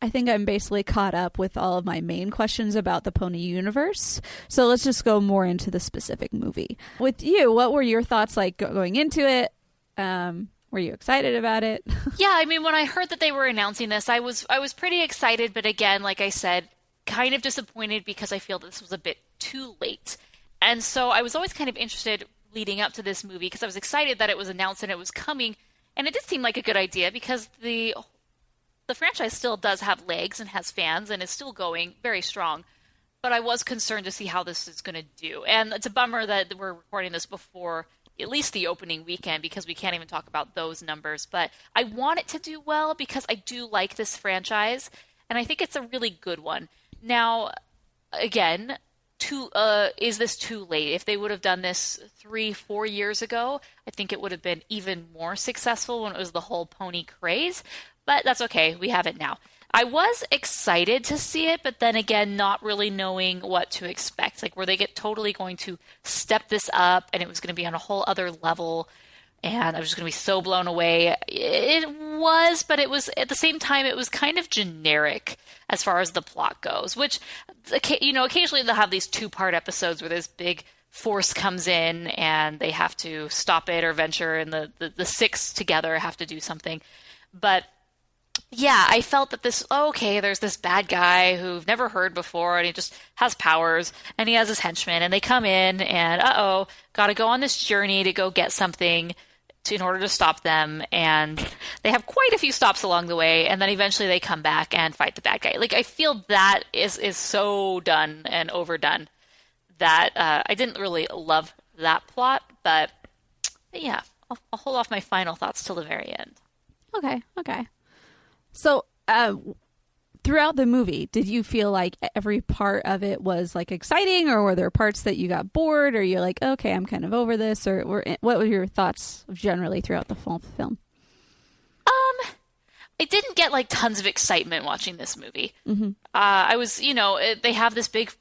I think I'm basically caught up with all of my main questions about the pony universe. So let's just go more into the specific movie. With you, what were your thoughts like going into it? Were you excited about it? Yeah, I mean, when I heard that they were announcing this, I was pretty excited. But again, like I said, kind of disappointed because I feel this was a bit too late. And so I was always kind of interested leading up to this movie because I was excited that it was announced and it was coming. And it did seem like a good idea because the franchise still does have legs and has fans and is still going very strong. But I was concerned to see how this is going to do. And it's a bummer that we're recording this before at least the opening weekend because we can't even talk about those numbers. But I want it to do well because I do like this franchise. And I think it's a really good one. Now, again, is this too late? If they would have done this 3-4 years ago, I think it would have been even more successful when it was the whole pony craze. But that's okay. We have it now. I was excited to see it, but then again, not really knowing what to expect. Like, were they totally going to step this up and it was going to be on a whole other level and I was just going to be so blown away? It was, but it was at the same time, it was kind of generic as far as the plot goes, which, occasionally they'll have these 2-part episodes where this big force comes in and they have to stop it or venture, and the 6 together have to do something. But yeah, I felt that there's this bad guy who I've never heard before, and he just has powers, and he has his henchmen, and they come in, and got to go on this journey to go get something in order to stop them, and they have quite a few stops along the way, and then eventually they come back and fight the bad guy. Like, I feel that is so done and overdone that I didn't really love that plot, but yeah, I'll hold off my final thoughts till the very end. Okay. So, throughout the movie, did you feel like every part of it was like exciting, or were there parts that you got bored, or you're like, okay, I'm kind of over this, or what were your thoughts generally throughout the full film? I didn't get like tons of excitement watching this movie. Mm-hmm. I was, they have this big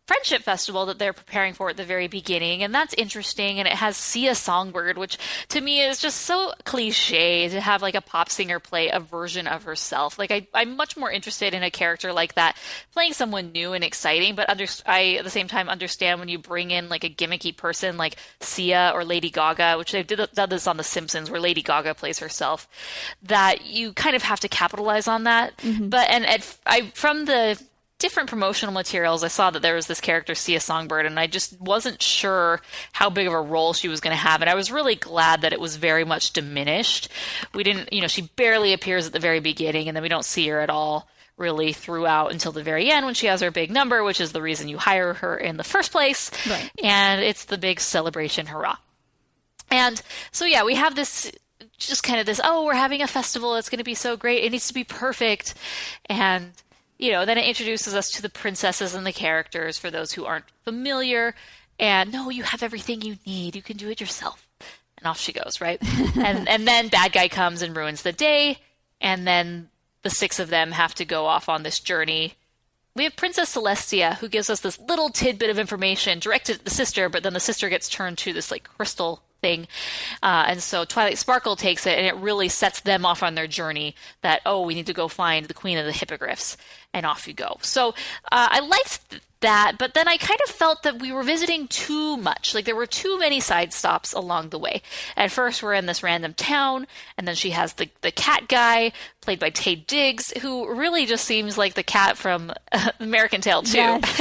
friendship festival that they're preparing for at the very beginning, and that's interesting, and it has Sia Songbird, which to me is just so cliche to have like a pop singer play a version of herself. Like, I'm much more interested in a character like that playing someone new and exciting, but I at the same time understand when you bring in like a gimmicky person like Sia or Lady Gaga, which they've done this on The Simpsons where Lady Gaga plays herself, that you kind of have to capitalize on that. Mm-hmm. But from the different promotional materials, I saw that there was this character, Sia Songbird, and I just wasn't sure how big of a role she was going to have. And I was really glad that it was very much diminished. We didn't, she barely appears at the very beginning, and then we don't see her at all really throughout until the very end when she has her big number, which is the reason you hire her in the first place. Right. And it's the big celebration, hurrah. And so, yeah, we have this just kind of this, we're having a festival. It's going to be so great. It needs to be perfect. And then it introduces us to the princesses and the characters for those who aren't familiar. And no, you have everything you need. You can do it yourself. And off she goes, right? and then bad guy comes and ruins the day. And then the 6 of them have to go off on this journey. We have Princess Celestia, who gives us this little tidbit of information directed at the sister, but then the sister gets turned to this like crystal thing. And so Twilight Sparkle takes it, and it really sets them off on their journey that, we need to go find the Queen of the Hippogriffs, and off you go. So I liked that, but then I kind of felt that we were visiting too much. Like there were too many side stops along the way. At first we're in this random town, and then she has the cat guy, played by Taye Diggs, who really just seems like the cat from American Tail 2. Yes.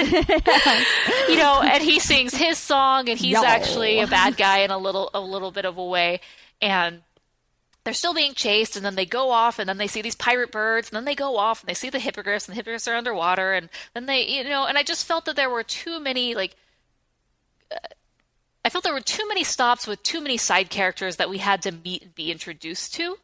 And he sings his song, and he's actually a bad guy in a little bit of a way. And they're still being chased, and then they go off, and then they see these pirate birds, and then they go off, and they see the hippogriffs, and the hippogriffs are underwater, and then they, and I just felt that there were too many, I felt there were too many stops with too many side characters that we had to meet and be introduced to.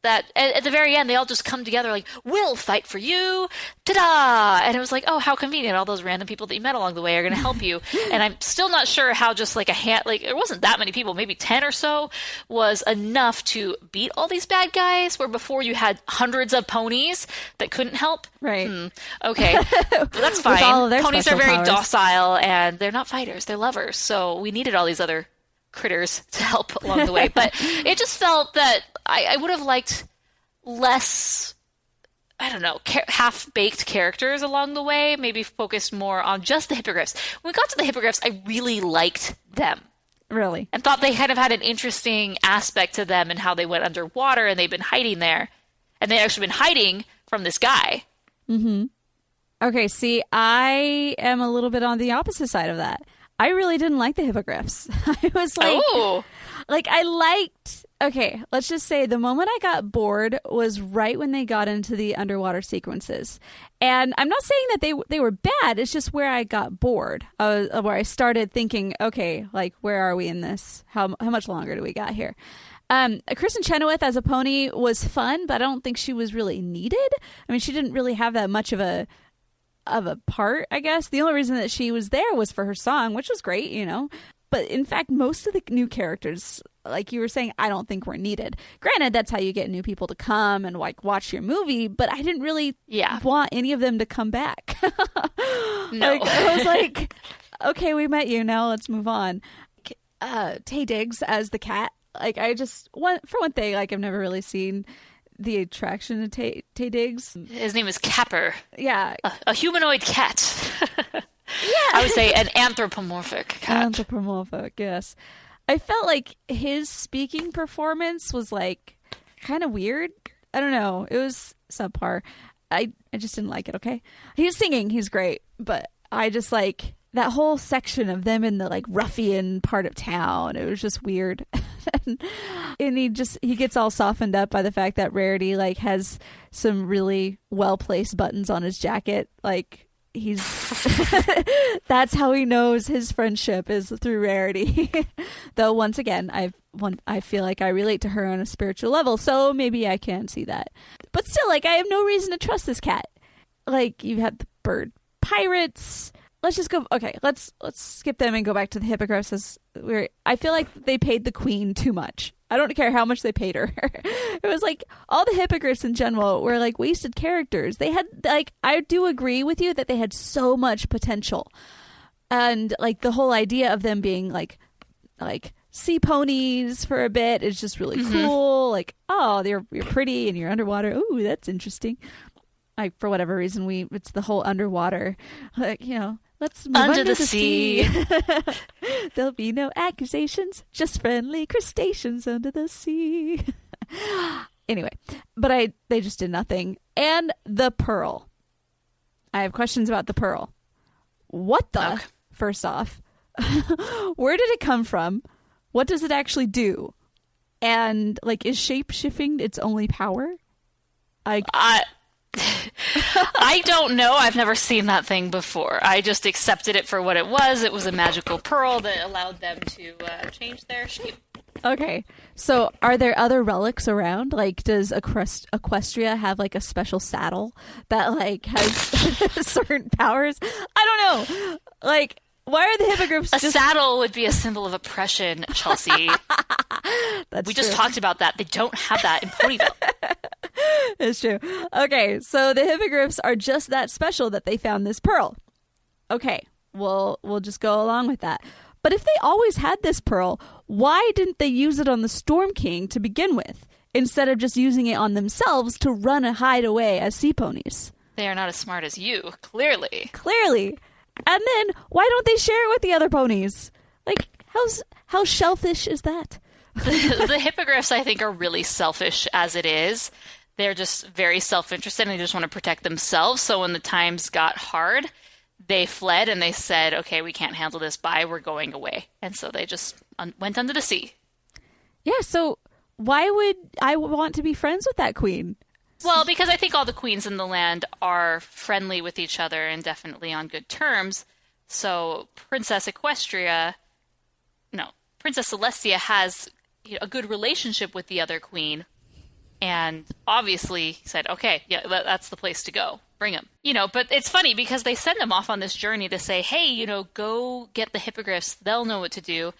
That at the very end, they all just come together like, we'll fight for you, ta-da! And it was like, oh, how convenient. All those random people that you met along the way are going to help you. And I'm still not sure how just like there wasn't that many people, maybe 10 or so, was enough to beat all these bad guys, where before you had hundreds of ponies that couldn't help. Right. Okay. But that's fine. Ponies are very powers. Docile, and they're not fighters, they're lovers. So we needed all these other critters to help along the way. But it just felt that I would have liked less, half-baked characters along the way, maybe focused more on just the hippogriffs. When we got to the hippogriffs, I really liked them. Really? And thought they kind of had an interesting aspect to them and how they went underwater, and they've been hiding there. And they've actually been hiding from this guy. Mm-hmm. Okay, see, I am a little bit on the opposite side of that. I really didn't like the hippogriffs. I was like, I liked, okay, let's just say the moment I got bored was right when they got into the underwater sequences. And I'm not saying that they were bad. It's just where I got bored, where I started thinking, okay, like, where are we in this? How much longer do we got here? Kristen Chenowith as a pony was fun, but I don't think she was really needed. I mean, she didn't really have that much of a part, I guess. The only reason that she was there was for her song, which was great, But in fact, most of the new characters, like you were saying, I don't think were needed. Granted, that's how you get new people to come and like watch your movie, but I didn't really want any of them to come back. No. I was like, okay, we met you, now let's move on. Taye Diggs as the cat, like for one thing, like I've never really seen the attraction of Taye Diggs. His name is Capper. Yeah. A humanoid cat. Yeah. I would say an anthropomorphic cat. Anthropomorphic, yes. I felt like his speaking performance was like kind of weird. I don't know. It was subpar. I just didn't like it, okay? He was singing. He's great. But I just like that whole section of them in the like ruffian part of town. It was just weird. And he gets all softened up by the fact that Rarity like has some really well-placed buttons on his jacket. Like he's that's how he knows his friendship is through Rarity. Though once again, I feel like I relate to her on a spiritual level, so maybe I can see that. But still, like I have no reason to trust this cat. Like you have the bird pirates. Let's just go. Okay, let's skip them and go back to the hippogriffs. I feel like they paid the queen too much. I don't care how much they paid her. It was like all the hippogriffs in general were like wasted characters. They had like, I do agree with you that they had so much potential, and like the whole idea of them being like sea ponies for a bit is just really cool. Like, oh, you're pretty and you're underwater. Ooh, that's interesting. Like for whatever reason, it's the whole underwater, like let's move under the sea. There'll be no accusations, just friendly crustaceans under the sea. Anyway, but they just did nothing. And the pearl. I have questions about the pearl. What the? Okay. First off, where did it come from? What does it actually do? And like, is shape-shifting its only power? I don't know. I've never seen that thing before. I just accepted it for what it was. It was a magical pearl that allowed them to change their shape. Okay, so are there other relics around? Like, does Equestria have like a special saddle that like has certain powers? I don't know. Like, why are the hippogriffs? A saddle would be a symbol of oppression, Chelsea. We just talked about that. They don't have that in Ponyville. It's true. Okay, so the hippogriffs are just that special that they found this pearl. Okay, we'll just go along with that. But if they always had this pearl, why didn't they use it on the Storm King to begin with, instead of just using it on themselves to run and hide away as sea ponies? They are not as smart as you, clearly. Clearly. And then, why don't they share it with the other ponies? Like, how shellfish is that? The hippogriffs, I think, are really selfish as it is. They're just very self-interested and they just want to protect themselves. So when the times got hard, they fled and they said, okay, we can't handle this. Bye, we're going away. And so they just went under the sea. Yeah, so why would I want to be friends with that queen? Well, because I think all the queens in the land are friendly with each other and definitely on good terms. So Princess Celestia has a good relationship with the other queen. And obviously said, okay, yeah, that's the place to go. Bring him. But it's funny because they send him off on this journey to say, hey, go get the hippogriffs. They'll know what to do.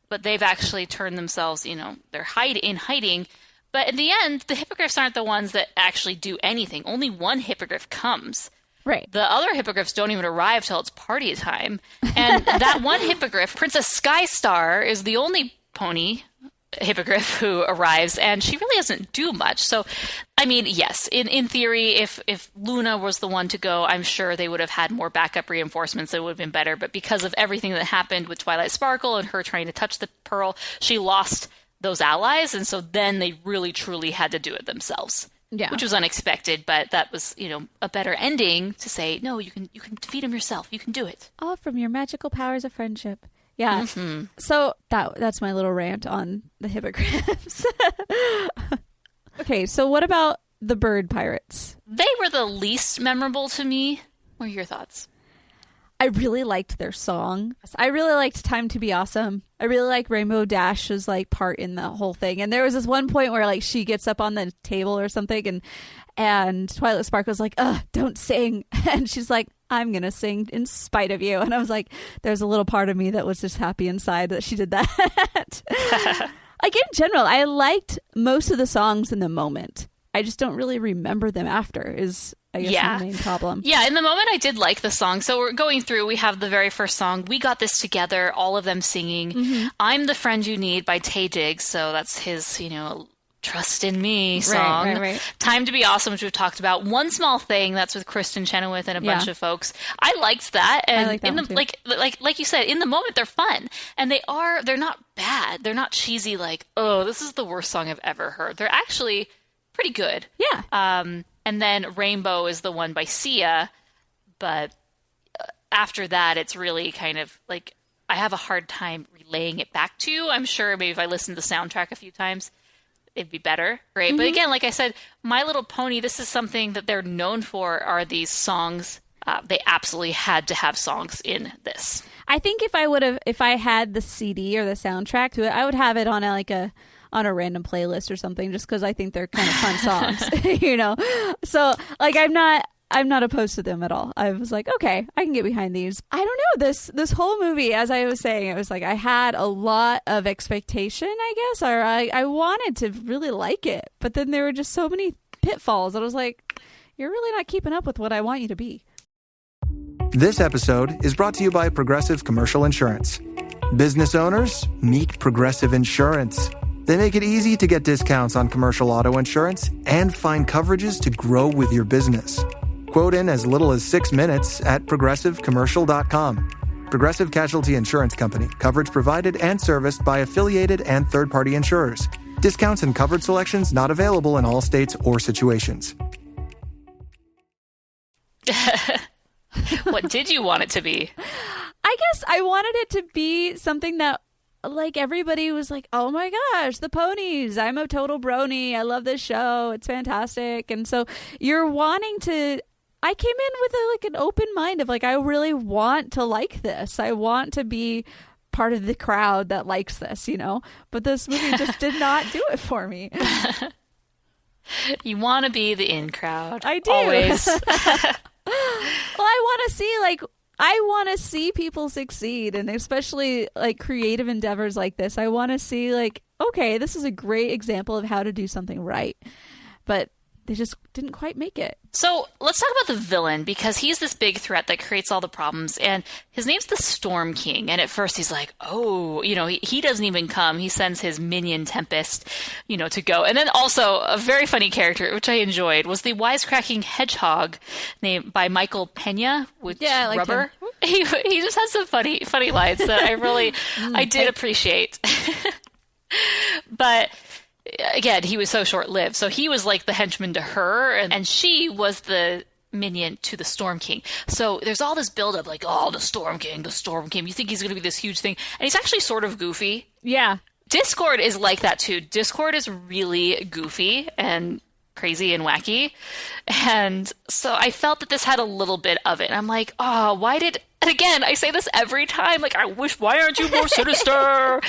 But they've actually turned themselves, they're hiding. But in the end, the hippogriffs aren't the ones that actually do anything. Only one hippogriff comes. Right. The other hippogriffs don't even arrive till it's party time. And that one hippogriff, Princess Skystar, is the only pony hippogriff who arrives, and she really doesn't do much. So, I mean, yes, in theory, if Luna was the one to go, I'm sure they would have had more backup reinforcements. It would have been better. But because of everything that happened with Twilight Sparkle and her trying to touch the pearl, she lost those allies, and so then they really truly had to do it themselves. Yeah. Which was unexpected, but that was, a better ending to say, no, you can defeat him yourself. You can do it. All from your magical powers of friendship. Yeah. Mm-hmm. So that's my little rant on the hippogriffs. Okay, so what about the bird pirates? They were the least memorable to me. What are your thoughts? I really liked their song. I really liked Time to Be Awesome. I really like Rainbow Dash's part in the whole thing. And there was this one point where she gets up on the table or something and Twilight Sparkle's like, ugh, don't sing. And she's like, I'm going to sing in spite of you. And I was like, there's a little part of me that was just happy inside that she did that. In general, I liked most of the songs in the moment. I just don't really remember them after is, I guess, my main problem. Yeah, in the moment I did like the song. So we're going through, we have the very first song, We Got This Together, all of them singing. Mm-hmm. I'm the Friend You Need by Taye Diggs. So that's his, Trust in Me song. Right. Time to Be Awesome, which we've talked about. One Small Thing, that's with Kristen, Chenowith, and a bunch of folks. I liked that. And I like that one too. like you said, in the moment they're fun. And they're not bad. They're not cheesy oh, this is the worst song I've ever heard. They're actually pretty good. Yeah. And then Rainbow is the one by Sia. But after that, it's really kind of I have a hard time relaying it back to you. I'm sure maybe if I listened to the soundtrack a few times, it'd be better, right? Mm-hmm. But again, like I said, My Little Pony, this is something that they're known for are these songs. They absolutely had to have songs in this. I think if I had the CD or the soundtrack to it, I would have it on a random playlist or something, just because I think they're kind of fun songs, So I'm not opposed to them at all. I was like, okay, I can get behind these. I don't know, this whole movie, as I was saying, it was I had a lot of expectation, I guess, or I wanted to really like it, but then there were just so many pitfalls that I was like, you're really not keeping up with what I want you to be. This episode is brought to you by Progressive Commercial Insurance. Business owners, meet Progressive Insurance. They make it easy to get discounts on commercial auto insurance and find coverages to grow with your business. Quote in as little as 6 minutes at progressivecommercial.com. Progressive Casualty Insurance Company. Coverage provided and serviced by affiliated and third-party insurers. Discounts and coverage selections not available in all states or situations. What did you want it to be? I guess I wanted it to be something that everybody was like, oh my gosh, the ponies, I'm a total brony, I love this show, it's fantastic. And so you're wanting to, I came in with an open mind of I really want to like this, I want to be part of the crowd that likes this, But this movie just did not do it for me. You want to be the in crowd. I do. Always. Well, I want to see people succeed, and especially like creative endeavors like this. I want to see okay, this is a great example of how to do something right. But they just didn't quite make it. So let's talk about the villain, because he's this big threat that creates all the problems. And his name's the Storm King. And at first he's like, oh, he doesn't even come. He sends his minion Tempest, to go. And then also a very funny character, which I enjoyed, was the wisecracking hedgehog named by Michael Pena, which Rubber. He just has some funny lines that I really, I did appreciate. But again, he was so short-lived. So he was like the henchman to her, and she was the minion to the Storm King. So there's all this buildup, like, oh, the Storm King. You think he's going to be this huge thing. And he's actually sort of goofy. Yeah. Discord is like that, too. Discord is really goofy and crazy and wacky. And so I felt that this had a little bit of it. And I'm like, oh, and again, I say this every time, like, why aren't you more sinister?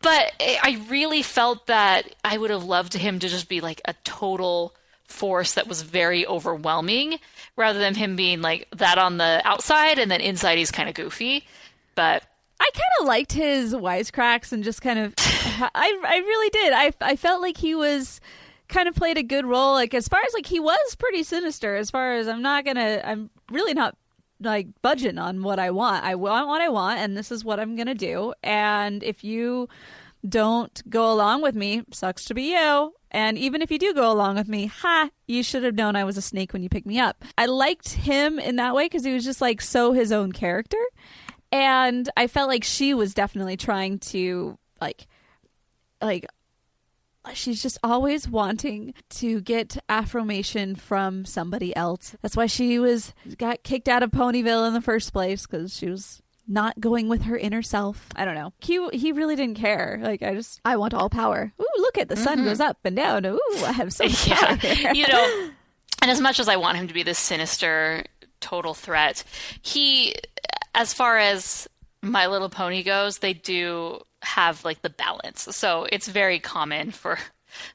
But I really felt that I would have loved him to just be like a total force that was very overwhelming, rather than him being like that on the outside and then inside he's kind of goofy. But I kind of liked his wisecracks and just kind of, I really did. I felt like he was kind of played a good role. Like, as far as like, he was pretty sinister, as far as I'm really not like budging on what I want. I want what I want, and this is what I'm gonna do. And if you don't go along with me, sucks to be you. And even if you do go along with me, you should have known I was a snake when you picked me up. I liked him in that way because he was just like so his own character. And I felt like she was definitely trying to like she's just always wanting to get affirmation from somebody else. That's why she got kicked out of Ponyville in the first place, because she was not going with her inner self. I don't know. He really didn't care. Like, I want all power. Ooh, look at the sun goes up and down. Ooh, I have so much power here. And as much as I want him to be this sinister total threat, as far as My Little Pony goes, they do have like the balance. So it's very common for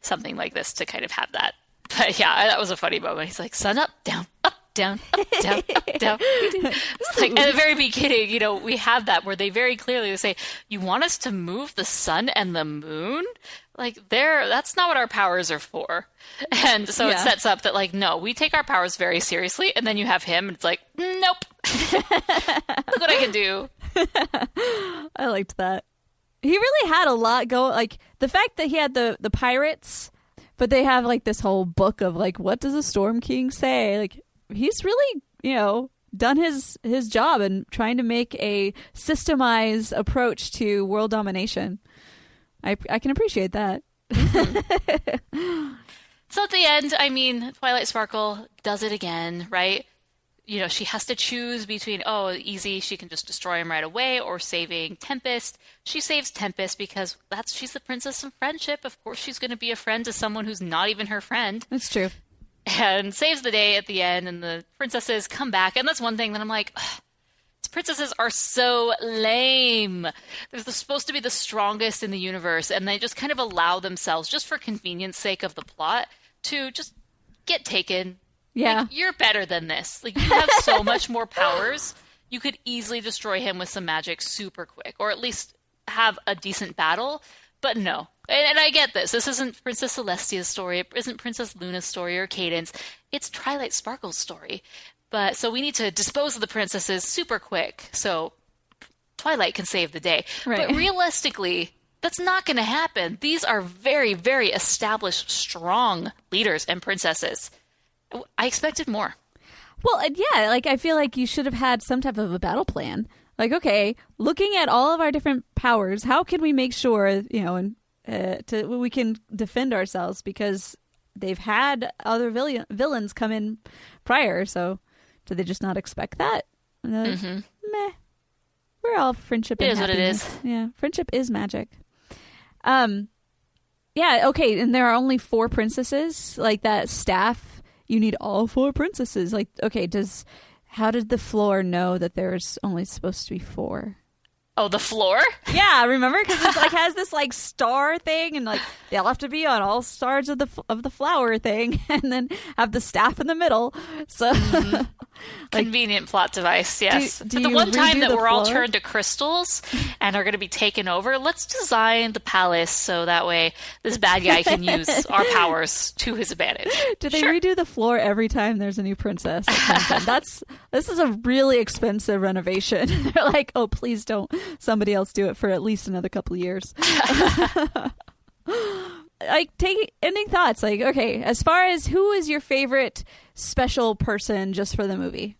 something like this to kind of have that. But yeah, that was a funny moment. He's like, sun up, down, up, down, up, down, up, down. It's like at the very beginning, we have that where they very clearly say, you want us to move the sun and the moon? Like, that's not what our powers are for. And so it sets up that, like, no, we take our powers very seriously. And then you have him, and it's like, nope. Look what I can do. I liked that. He really had a lot going. Like, the fact that he had the pirates, but they have, like, this whole book of, like, what does the Storm King say? Like, he's really, done his job and trying to make a systemized approach to world domination. I can appreciate that. Mm-hmm. So at the end, I mean, Twilight Sparkle does it again, right? She has to choose between, easy, she can just destroy him right away, or saving Tempest. She saves Tempest because she's the princess of friendship. Of course she's going to be a friend to someone who's not even her friend. That's true. And saves the day at the end, and the princesses come back. And that's one thing that I'm like, these princesses are so lame. They're supposed to be the strongest in the universe, and they just kind of allow themselves, just for convenience sake of the plot, to just get taken. Yeah. Like, you're better than this. Like, you have so much more powers. You could easily destroy him with some magic super quick, or at least have a decent battle. But no. And I get this. This isn't Princess Celestia's story. It isn't Princess Luna's story or Cadence. It's Twilight Sparkle's story. But so we need to dispose of the princesses super quick so Twilight can save the day. Right. But realistically, that's not going to happen. These are very, very established, strong leaders and princesses. I expected more. Well, yeah, like, I feel like you should have had some type of a battle plan. Like, okay, looking at all of our different powers, how can we make sure, we can defend ourselves? Because they've had other villains come in prior, so do they just not expect that? Meh. We're all friendship and happiness. It is what it is. Yeah, friendship is magic. Yeah, okay, and there are only 4 princesses. Like, that staff, you need all 4 princesses. Like, okay, how did the floor know that there's only supposed to be 4? Oh, the floor? Yeah, remember? Because it's like has this like star thing, and like they all have to be on all stars of the flower thing, and then have the staff in the middle. So like, convenient plot device, yes. Do but the one time that we're all floor? turned to crystals and are going to be taken over, let's design the palace so that way this bad guy can use our powers to his advantage. Do they redo the floor every time there's a new princess that comes in? This is a really expensive renovation. They're like, oh, please don't somebody else do it for at least another couple of years. Like, take ending thoughts. Like, okay, as far as who is your favorite special person just for the movie?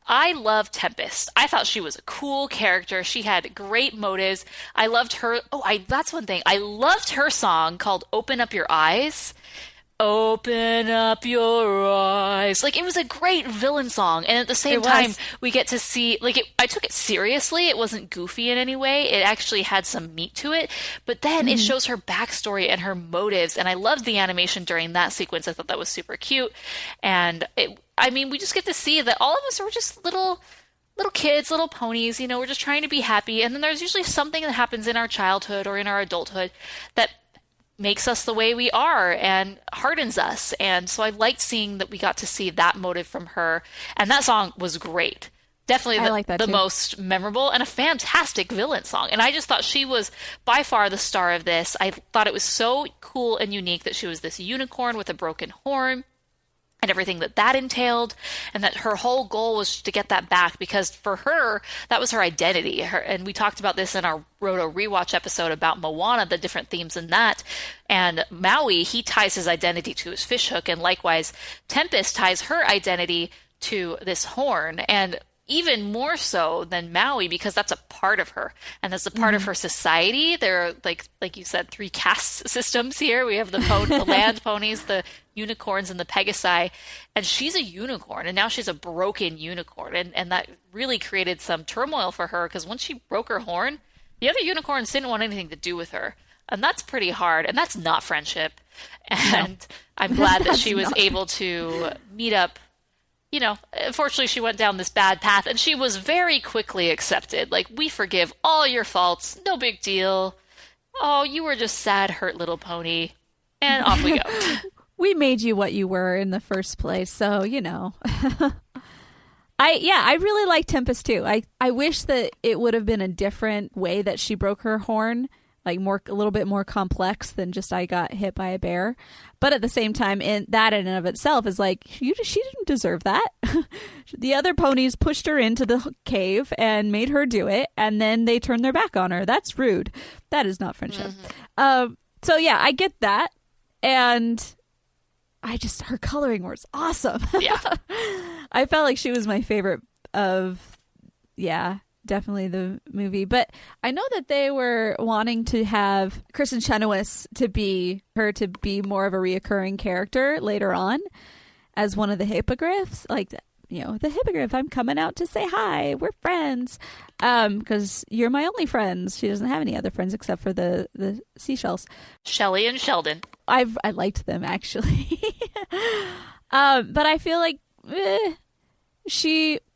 I love Tempest. I thought she was a cool character. She had great motives. I loved her. That's one thing. I loved her song called Open Up Your Eyes. Open up your eyes. Like, it was a great villain song. And at the same time, we get to see, like, I took it seriously. It wasn't goofy in any way. It actually had some meat to it. But then it shows her backstory and her motives. And I loved the animation during that sequence. I thought that was super cute. And we just get to see that all of us are just little kids, little ponies, we're just trying to be happy. And then there's usually something that happens in our childhood or in our adulthood that makes us the way we are and hardens us. And so I liked seeing that we got to see that motive from her. And that song was great. Definitely the most memorable and a fantastic villain song. And I just thought she was by far the star of this. I thought it was so cool and unique that she was this unicorn with a broken horn and everything that entailed, and that her whole goal was to get that back, because for her, that was her identity. And we talked about this in our Roto Rewatch episode about Moana, the different themes in that. And Maui, he ties his identity to his fishhook, and likewise, Tempest ties her identity to this horn. And even more so than Maui, because that's a part of her, and that's a part of her society. There are, like you said, 3 caste systems here. We have the land ponies, the unicorns, and the pegasi, and she's a unicorn, and now she's a broken unicorn, and that really created some turmoil for her, because once she broke her horn, the other unicorns didn't want anything to do with her, and that's pretty hard, and that's not friendship. And I'm glad that she was able to meet up. Unfortunately, she went down this bad path, and she was very quickly accepted. Like, we forgive all your faults. No big deal. Oh, you were just sad, hurt little pony. And off we go. We made you what you were in the first place, so, I really like Tempest, too. I wish that it would have been a different way that she broke her horn. Like a little bit more complex than just I got hit by a bear. But at the same time, in and of itself is like, she didn't deserve that. The other ponies pushed her into the cave and made her do it, and then they turned their back on her. That's rude. That is not friendship. So yeah, I get that. And her coloring was awesome. Yeah. I felt like she was my favorite of, definitely the movie. But I know that they were wanting to have Kristen Chenowith to be more of a reoccurring character later on as one of the hippogriffs. Like, the hippogriff, I'm coming out to say hi. We're friends. Because you're my only friends. She doesn't have any other friends except for the seashells. Shelley and Sheldon. I liked them, actually. But I feel like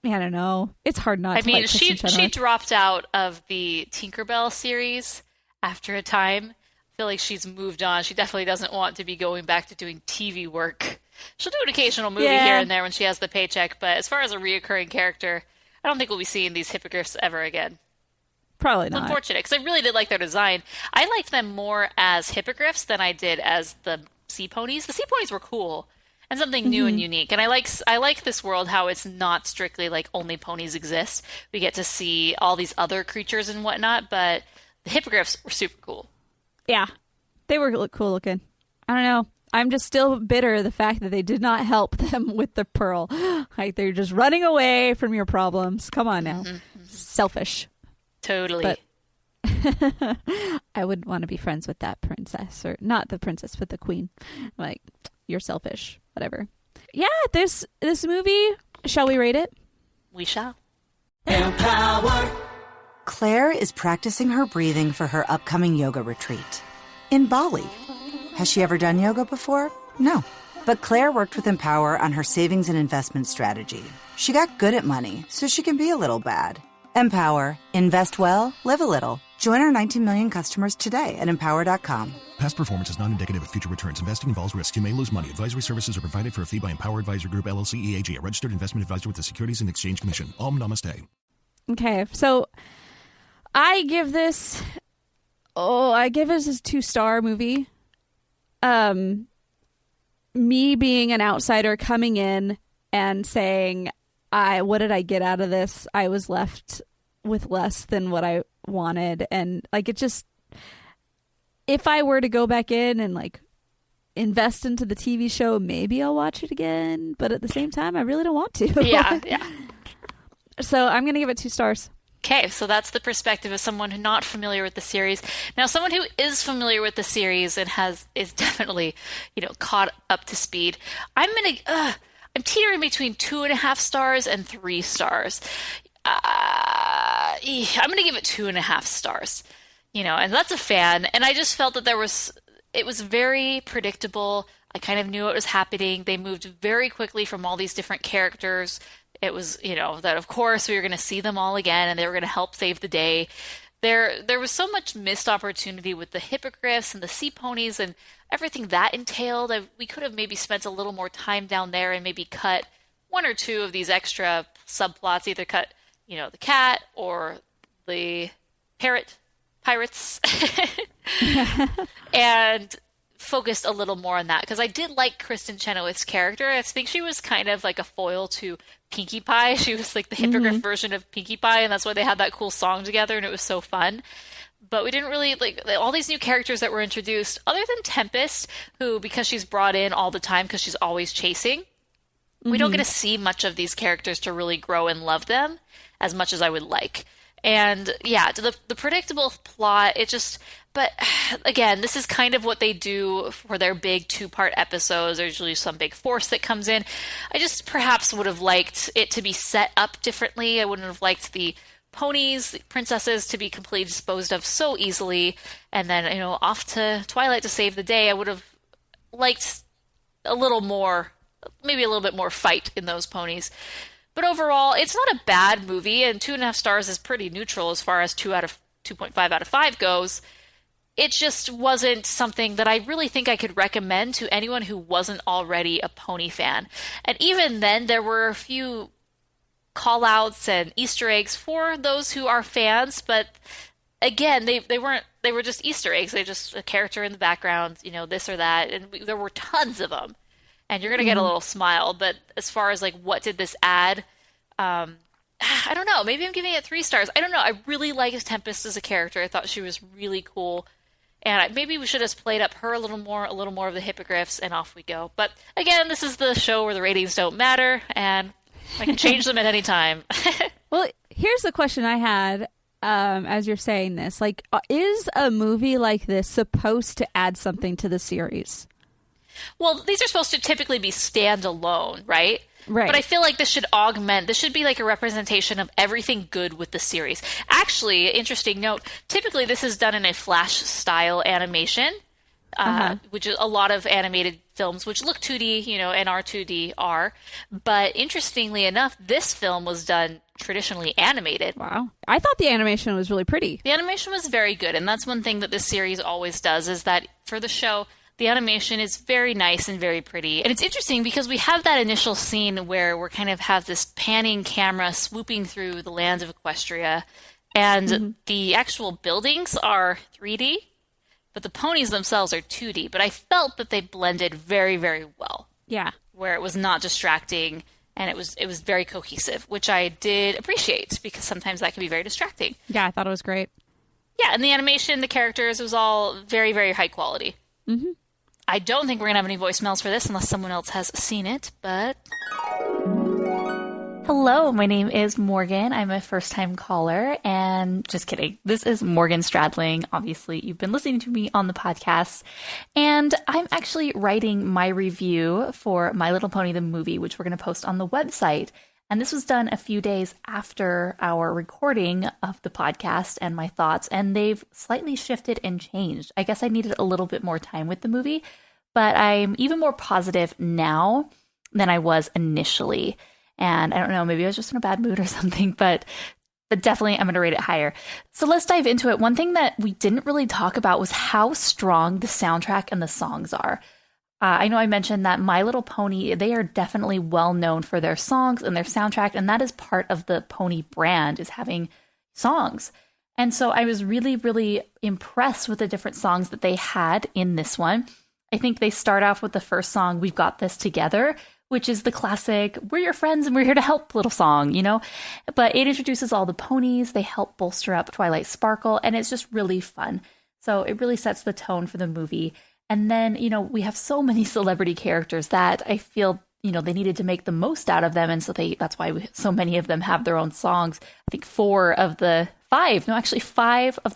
I don't know. It's hard not to like Kristen Chenowith. She dropped out of the Tinkerbell series after a time. I feel like she's moved on. She definitely doesn't want to be going back to doing TV work. She'll do an occasional movie here and there when she has the paycheck, but as far as a reoccurring character, I don't think we'll be seeing these hippogriffs ever again. Probably It's not. unfortunate, because I really did like their design. I liked them more as hippogriffs than I did as the sea ponies. The sea ponies were cool and something new and unique. And I like this world, how it's not strictly like only ponies exist. We get to see all these other creatures and whatnot, but the hippogriffs were super cool. Yeah, they were cool looking. I don't know. I'm just still bitter the fact that they did not help them with the pearl. Like, they're just running away from your problems. Come on now. Selfish. Totally. But I would want to be friends with that princess, or not the princess, but the queen. Like, you're selfish. Whatever. Yeah, this movie, shall we rate it? We shall. Empower. Claire is practicing her breathing for her upcoming yoga retreat in Bali. Has she ever done yoga before? No. But Claire worked with Empower on her savings and investment strategy. She got good at money, so she can be a little bad. Empower. Invest well, live a little. Join our 19 million customers today at empower.com. Past performance is not indicative of future returns. Investing involves risk. You may lose money. Advisory services are provided for a fee by Empower Advisor Group, LLC, EAG, a registered investment advisor with the Securities and Exchange Commission. Om Namaste. Okay, so I give this a 2-star movie. Me being an outsider coming in and saying, what did I get out of this? I was left with less than what I wanted. And like, it just, if I were to go back in and like invest into the TV show, maybe I'll watch it again. But at the same time, I really don't want to. Yeah. So I'm going to give it 2 stars. Okay, so that's the perspective of someone who's not familiar with the series. Now, someone who is familiar with the series and is definitely, caught up to speed. I'm teetering between 2.5 stars and 3 stars. I'm going to give it 2.5 stars. And that's a fan. And I just felt that it was very predictable. I kind of knew what was happening. They moved very quickly from all these different characters. It was, that of course we were going to see them all again and they were going to help save the day. There was so much missed opportunity with the hippogriffs and the sea ponies and everything that entailed. We could have maybe spent a little more time down there and maybe cut 1 or 2 of these extra subplots, either cut, the cat or the pirates and focused a little more on that because I did like Kristen Chenowith's character. I think she was kind of like a foil to Pinkie Pie. She was like the hippogriff version of Pinkie Pie, and that's why they had that cool song together, and it was so fun. But we didn't really like all these new characters that were introduced, other than Tempest, who, because she's brought in all the time because she's always chasing, we don't get to see much of these characters to really grow and love them as much as I would like. And yeah, the predictable plot, but again, this is kind of what they do for their big 2-part episodes. There's usually some big force that comes in. I just perhaps would have liked it to be set up differently. I wouldn't have liked the ponies, the princesses to be completely disposed of so easily. And then, off to Twilight to save the day. I would have liked a little more, maybe a little bit more fight in those ponies. But overall, it's not a bad movie, and 2.5 stars is pretty neutral as far as 2.5 out of 5 goes. It just wasn't something that I really think I could recommend to anyone who wasn't already a pony fan. And even then, there were a few call-outs and Easter eggs for those who are fans, but again, they were just Easter eggs. They're just a character in the background, this or that, and there were tons of them. And you're going to get a little smile. But as far as like, what did this add? I don't know. Maybe I'm giving it 3 stars. I don't know. I really liked Tempest as a character. I thought she was really cool. And maybe we should have played up her a little more of the hippogriffs, and off we go. But again, this is the show where the ratings don't matter, and I can change them at any time. Well, here's the question I had as you're saying this. Like, is a movie like this supposed to add something to the series? Well, these are supposed to typically be standalone, right? Right. But I feel like this should be like a representation of everything good with the series. Actually, interesting note, typically this is done in a flash-style animation, which is a lot of animated films, which look 2D, and are 2D are. But interestingly enough, this film was done traditionally animated. Wow. I thought the animation was really pretty. The animation was very good, and that's one thing that this series always does, is that for the show, the animation is very nice and very pretty. And it's interesting because we have that initial scene where we kind of have this panning camera swooping through the lands of Equestria, and the actual buildings are 3D, but the ponies themselves are 2D. But I felt that they blended very, very well. Yeah. Where it was not distracting, and it was very cohesive, which I did appreciate, because sometimes that can be very distracting. Yeah, I thought it was great. Yeah, and the animation, the characters, it was all very, very high quality. Mm-hmm. I don't think we're going to have any voicemails for this unless someone else has seen it, but... Hello, my name is Morgan. I'm a first-time caller, and just kidding. This is Morgan Stradling. Obviously, you've been listening to me on the podcast, and I'm actually writing my review for My Little Pony the movie, which we're going to post on the website. And this was done a few days after our recording of the podcast and my thoughts, and they've slightly shifted and changed. I guess I needed a little bit more time with the movie, but I'm even more positive now than I was initially. And I don't know, maybe I was just in a bad mood or something, but but definitely I'm going to rate it higher. So let's dive into it. One thing that we didn't really talk about was how strong the soundtrack and the songs are. I know I mentioned that My Little Pony, they are definitely well known for their songs and their soundtrack, and that is part of the Pony brand, is having songs. And so I was really, really impressed with the different songs that they had in this one. I think they start off with the first song, We've Got This Together, which is the classic, we're your friends and we're here to help little song, you know? But it introduces all the ponies, they help bolster up Twilight Sparkle, and it's just really fun. So it really sets the tone for the movie. And then, you know, we have so many celebrity characters that I feel, you know, they needed to make the most out of them. And so that's why so many of them have their own songs. I think 5 of the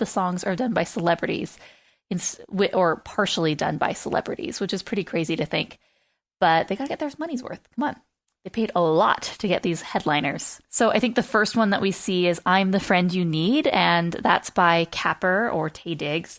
songs are done by celebrities or partially done by celebrities, which is pretty crazy to think. But they got to get their money's worth. Come on. They paid a lot to get these headliners. So I think the first one that we see is I'm the Friend You Need, and that's by Capper or Taye Diggs.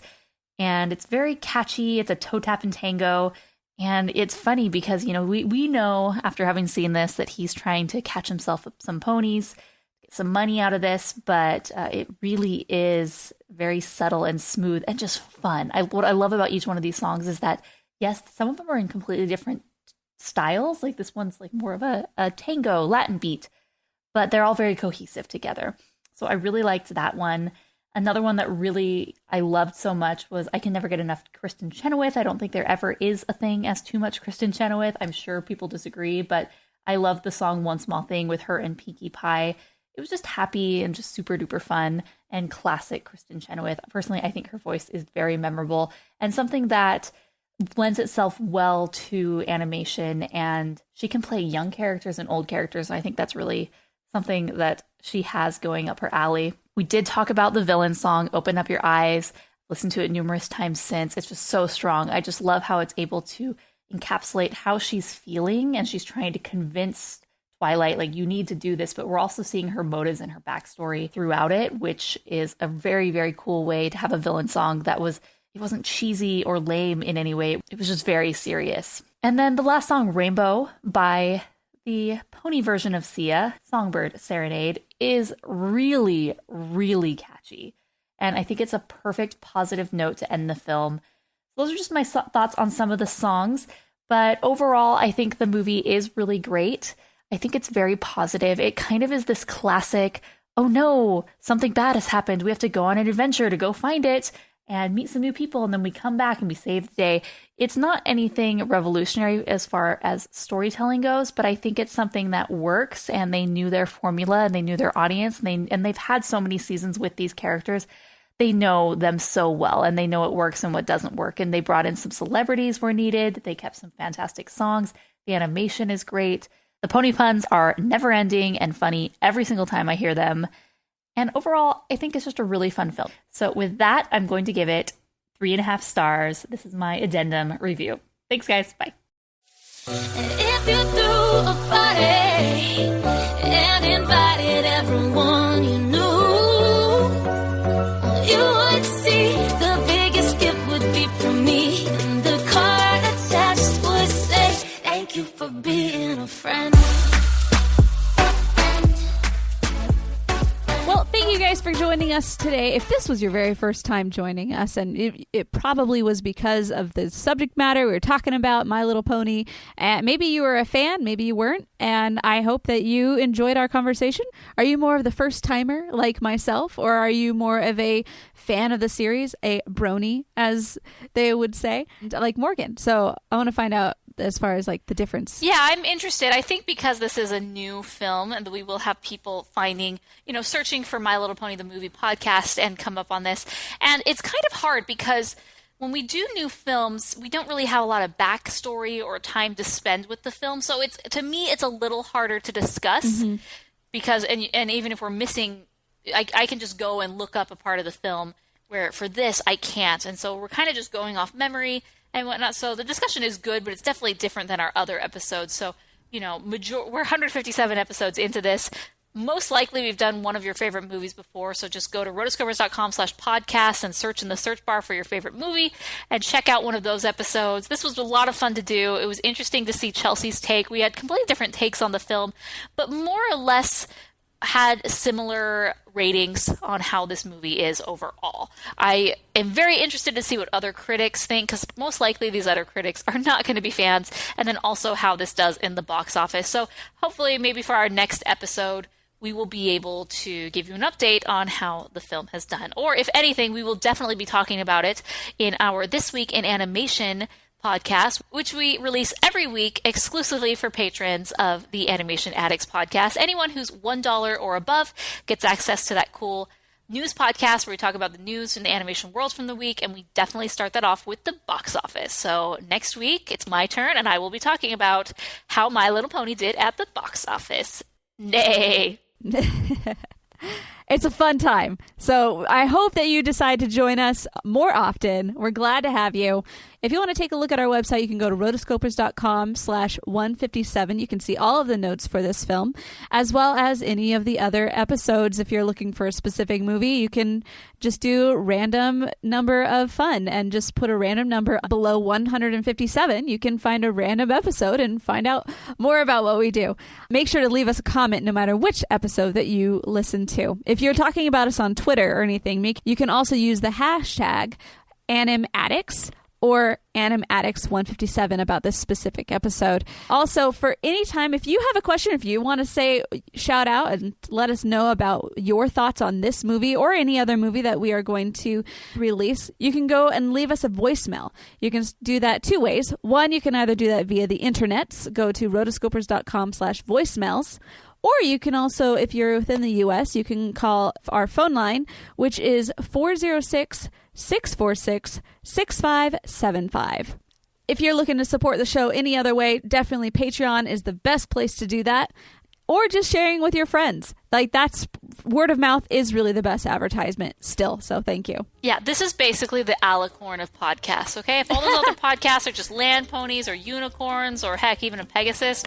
And it's very catchy. It's a toe tap and tango. And it's funny because, you know, we know after having seen this that he's trying to catch himself some ponies, get some money out of this. But it really is very subtle and smooth and just fun. What I love about each one of these songs is that, yes, some of them are in completely different styles. Like this one's like more of a tango Latin beat, but they're all very cohesive together. So I really liked that one. Another one that really I loved so much was I Can Never Get Enough Kristen Chenowith. I don't think there ever is a thing as too much Kristen Chenowith. I'm sure people disagree, but I loved the song One Small Thing with her and Pinkie Pie. It was just happy and just super duper fun and classic Kristen Chenowith. Personally, I think her voice is very memorable and something that lends itself well to animation, and she can play young characters and old characters. And I think that's really something that she has going up her alley. We did talk about the villain song, Open Up Your Eyes. Listened to it numerous times since. It's just so strong. I just love how it's able to encapsulate how she's feeling, and she's trying to convince Twilight, like, you need to do this, but we're also seeing her motives and her backstory throughout it, which is a very, very cool way to have a villain song that it wasn't cheesy or lame in any way. It was just very serious. And then the last song, Rainbow, by the pony version of Sia, Songbird Serenade, is really, really catchy. And I think it's a perfect positive note to end the film. Those are just my thoughts on some of the songs. But overall, I think the movie is really great. I think it's very positive. It kind of is this classic, oh no, something bad has happened. We have to go on an adventure to go find it and meet some new people, and then we come back and we save the day. It's not anything revolutionary as far as storytelling goes, but I think it's something that works, and they knew their formula and they knew their audience, and they've had so many seasons with these characters. They know them so well, and they know what works and what doesn't work. And they brought in some celebrities where needed. They kept some fantastic songs. The animation is great. The pony puns are never ending and funny every single time I hear them. And overall, I think it's just a really fun film. So with that, I'm going to give it 3.5 stars. This is my addendum review. Thanks, guys. Bye. If you threw a party and invited everyone you knew, you would see the biggest gift would be from me. And the card attached would say, thank you for being a friend. Well, thank you guys for joining us today. If this was your very first time joining us, and it probably was because of the subject matter we were talking about, My Little Pony, maybe you were a fan, maybe you weren't, and I hope that you enjoyed our conversation. Are you more of the first timer like myself, or are you more of a fan of the series, a brony, as they would say, like Morgan? So I want to find out as far as like the difference. Yeah, I'm interested. I think because this is a new film, and we will have people finding, searching for My Little Pony the Movie podcast and come up on this. And it's kind of hard because when we do new films, we don't really have a lot of backstory or time to spend with the film. So to me, it's a little harder to discuss because, and even if we're missing, I can just go and look up a part of the film where for this I can't. And so we're kind of just going off memory and whatnot. So the discussion is good, but it's definitely different than our other episodes. So, we're 157 episodes into this. Most likely we've done one of your favorite movies before. So just go to rotoscopers.com/podcast and search in the search bar for your favorite movie and check out one of those episodes. This was a lot of fun to do. It was interesting to see Chelsea's take. We had completely different takes on the film, but more or less had similar ratings on how this movie is overall. I am very interested to see what other critics think, because most likely these other critics are not going to be fans, and then also how this does in the box office. So hopefully maybe for our next episode, we will be able to give you an update on how the film has done. Or if anything, we will definitely be talking about it in our This Week in Animation podcast, which we release every week exclusively for patrons of the Animation Addicts podcast. Anyone who's $1 or above gets access to that cool news podcast where we talk about the news in the animation world from the week, and we definitely start that off with the box office. So next week, it's my turn, and I will be talking about how My Little Pony did at the box office. Nay. It's a fun time. So I hope that you decide to join us more often. We're glad to have you. If you want to take a look at our website, you can go to rotoscopers.com/157. You can see all of the notes for this film, as well as any of the other episodes. If you're looking for a specific movie, you can just do random number of fun and just put a random number below 157. You can find a random episode and find out more about what we do. Make sure to leave us a comment no matter which episode that you listen to. If you're talking about us on Twitter or anything, you can also use the hashtag AnimAddicts or AnimAddicts157 about this specific episode. Also, for any time, if you have a question, if you want to shout out and let us know about your thoughts on this movie or any other movie that we are going to release, you can go and leave us a voicemail. You can do that two ways. One, you can either do that via the internets, go to rotoscopers.com/voicemails, or you can also, if you're within the U.S., you can call our phone line, which is 406-646-6575. If you're looking to support the show any other way, definitely Patreon is the best place to do that. Or just sharing with your friends. That's word of mouth is really the best advertisement still. So thank you. Yeah, this is basically the Alicorn of podcasts, okay? If all those other podcasts are just land ponies or unicorns or heck, even a Pegasus,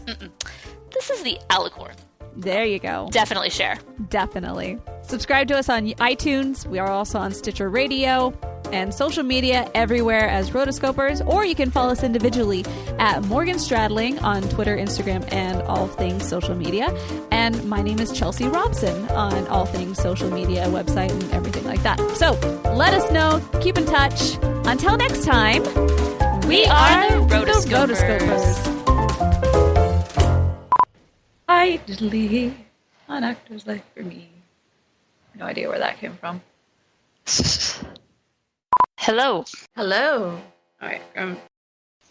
this is the Alicorn. There you go. Definitely share. Definitely. Subscribe to us on iTunes. We are also on Stitcher Radio and social media everywhere as Rotoscopers, or you can follow us individually at Morgan Stradling on Twitter, Instagram, and all things social media. And my name is Chelsea Robson on all things social media, website, and everything like that. So let us know. Keep in touch. Until next time, we are the Rotoscopers. Idly on Actor's Life for Me. No idea where that came from. Hello. Hello. All right.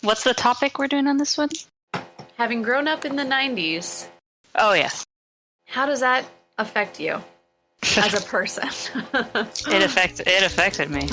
What's the topic we're doing on this one? Having grown up in the 90s. Oh, yes. How does that affect you as a person? It affected me.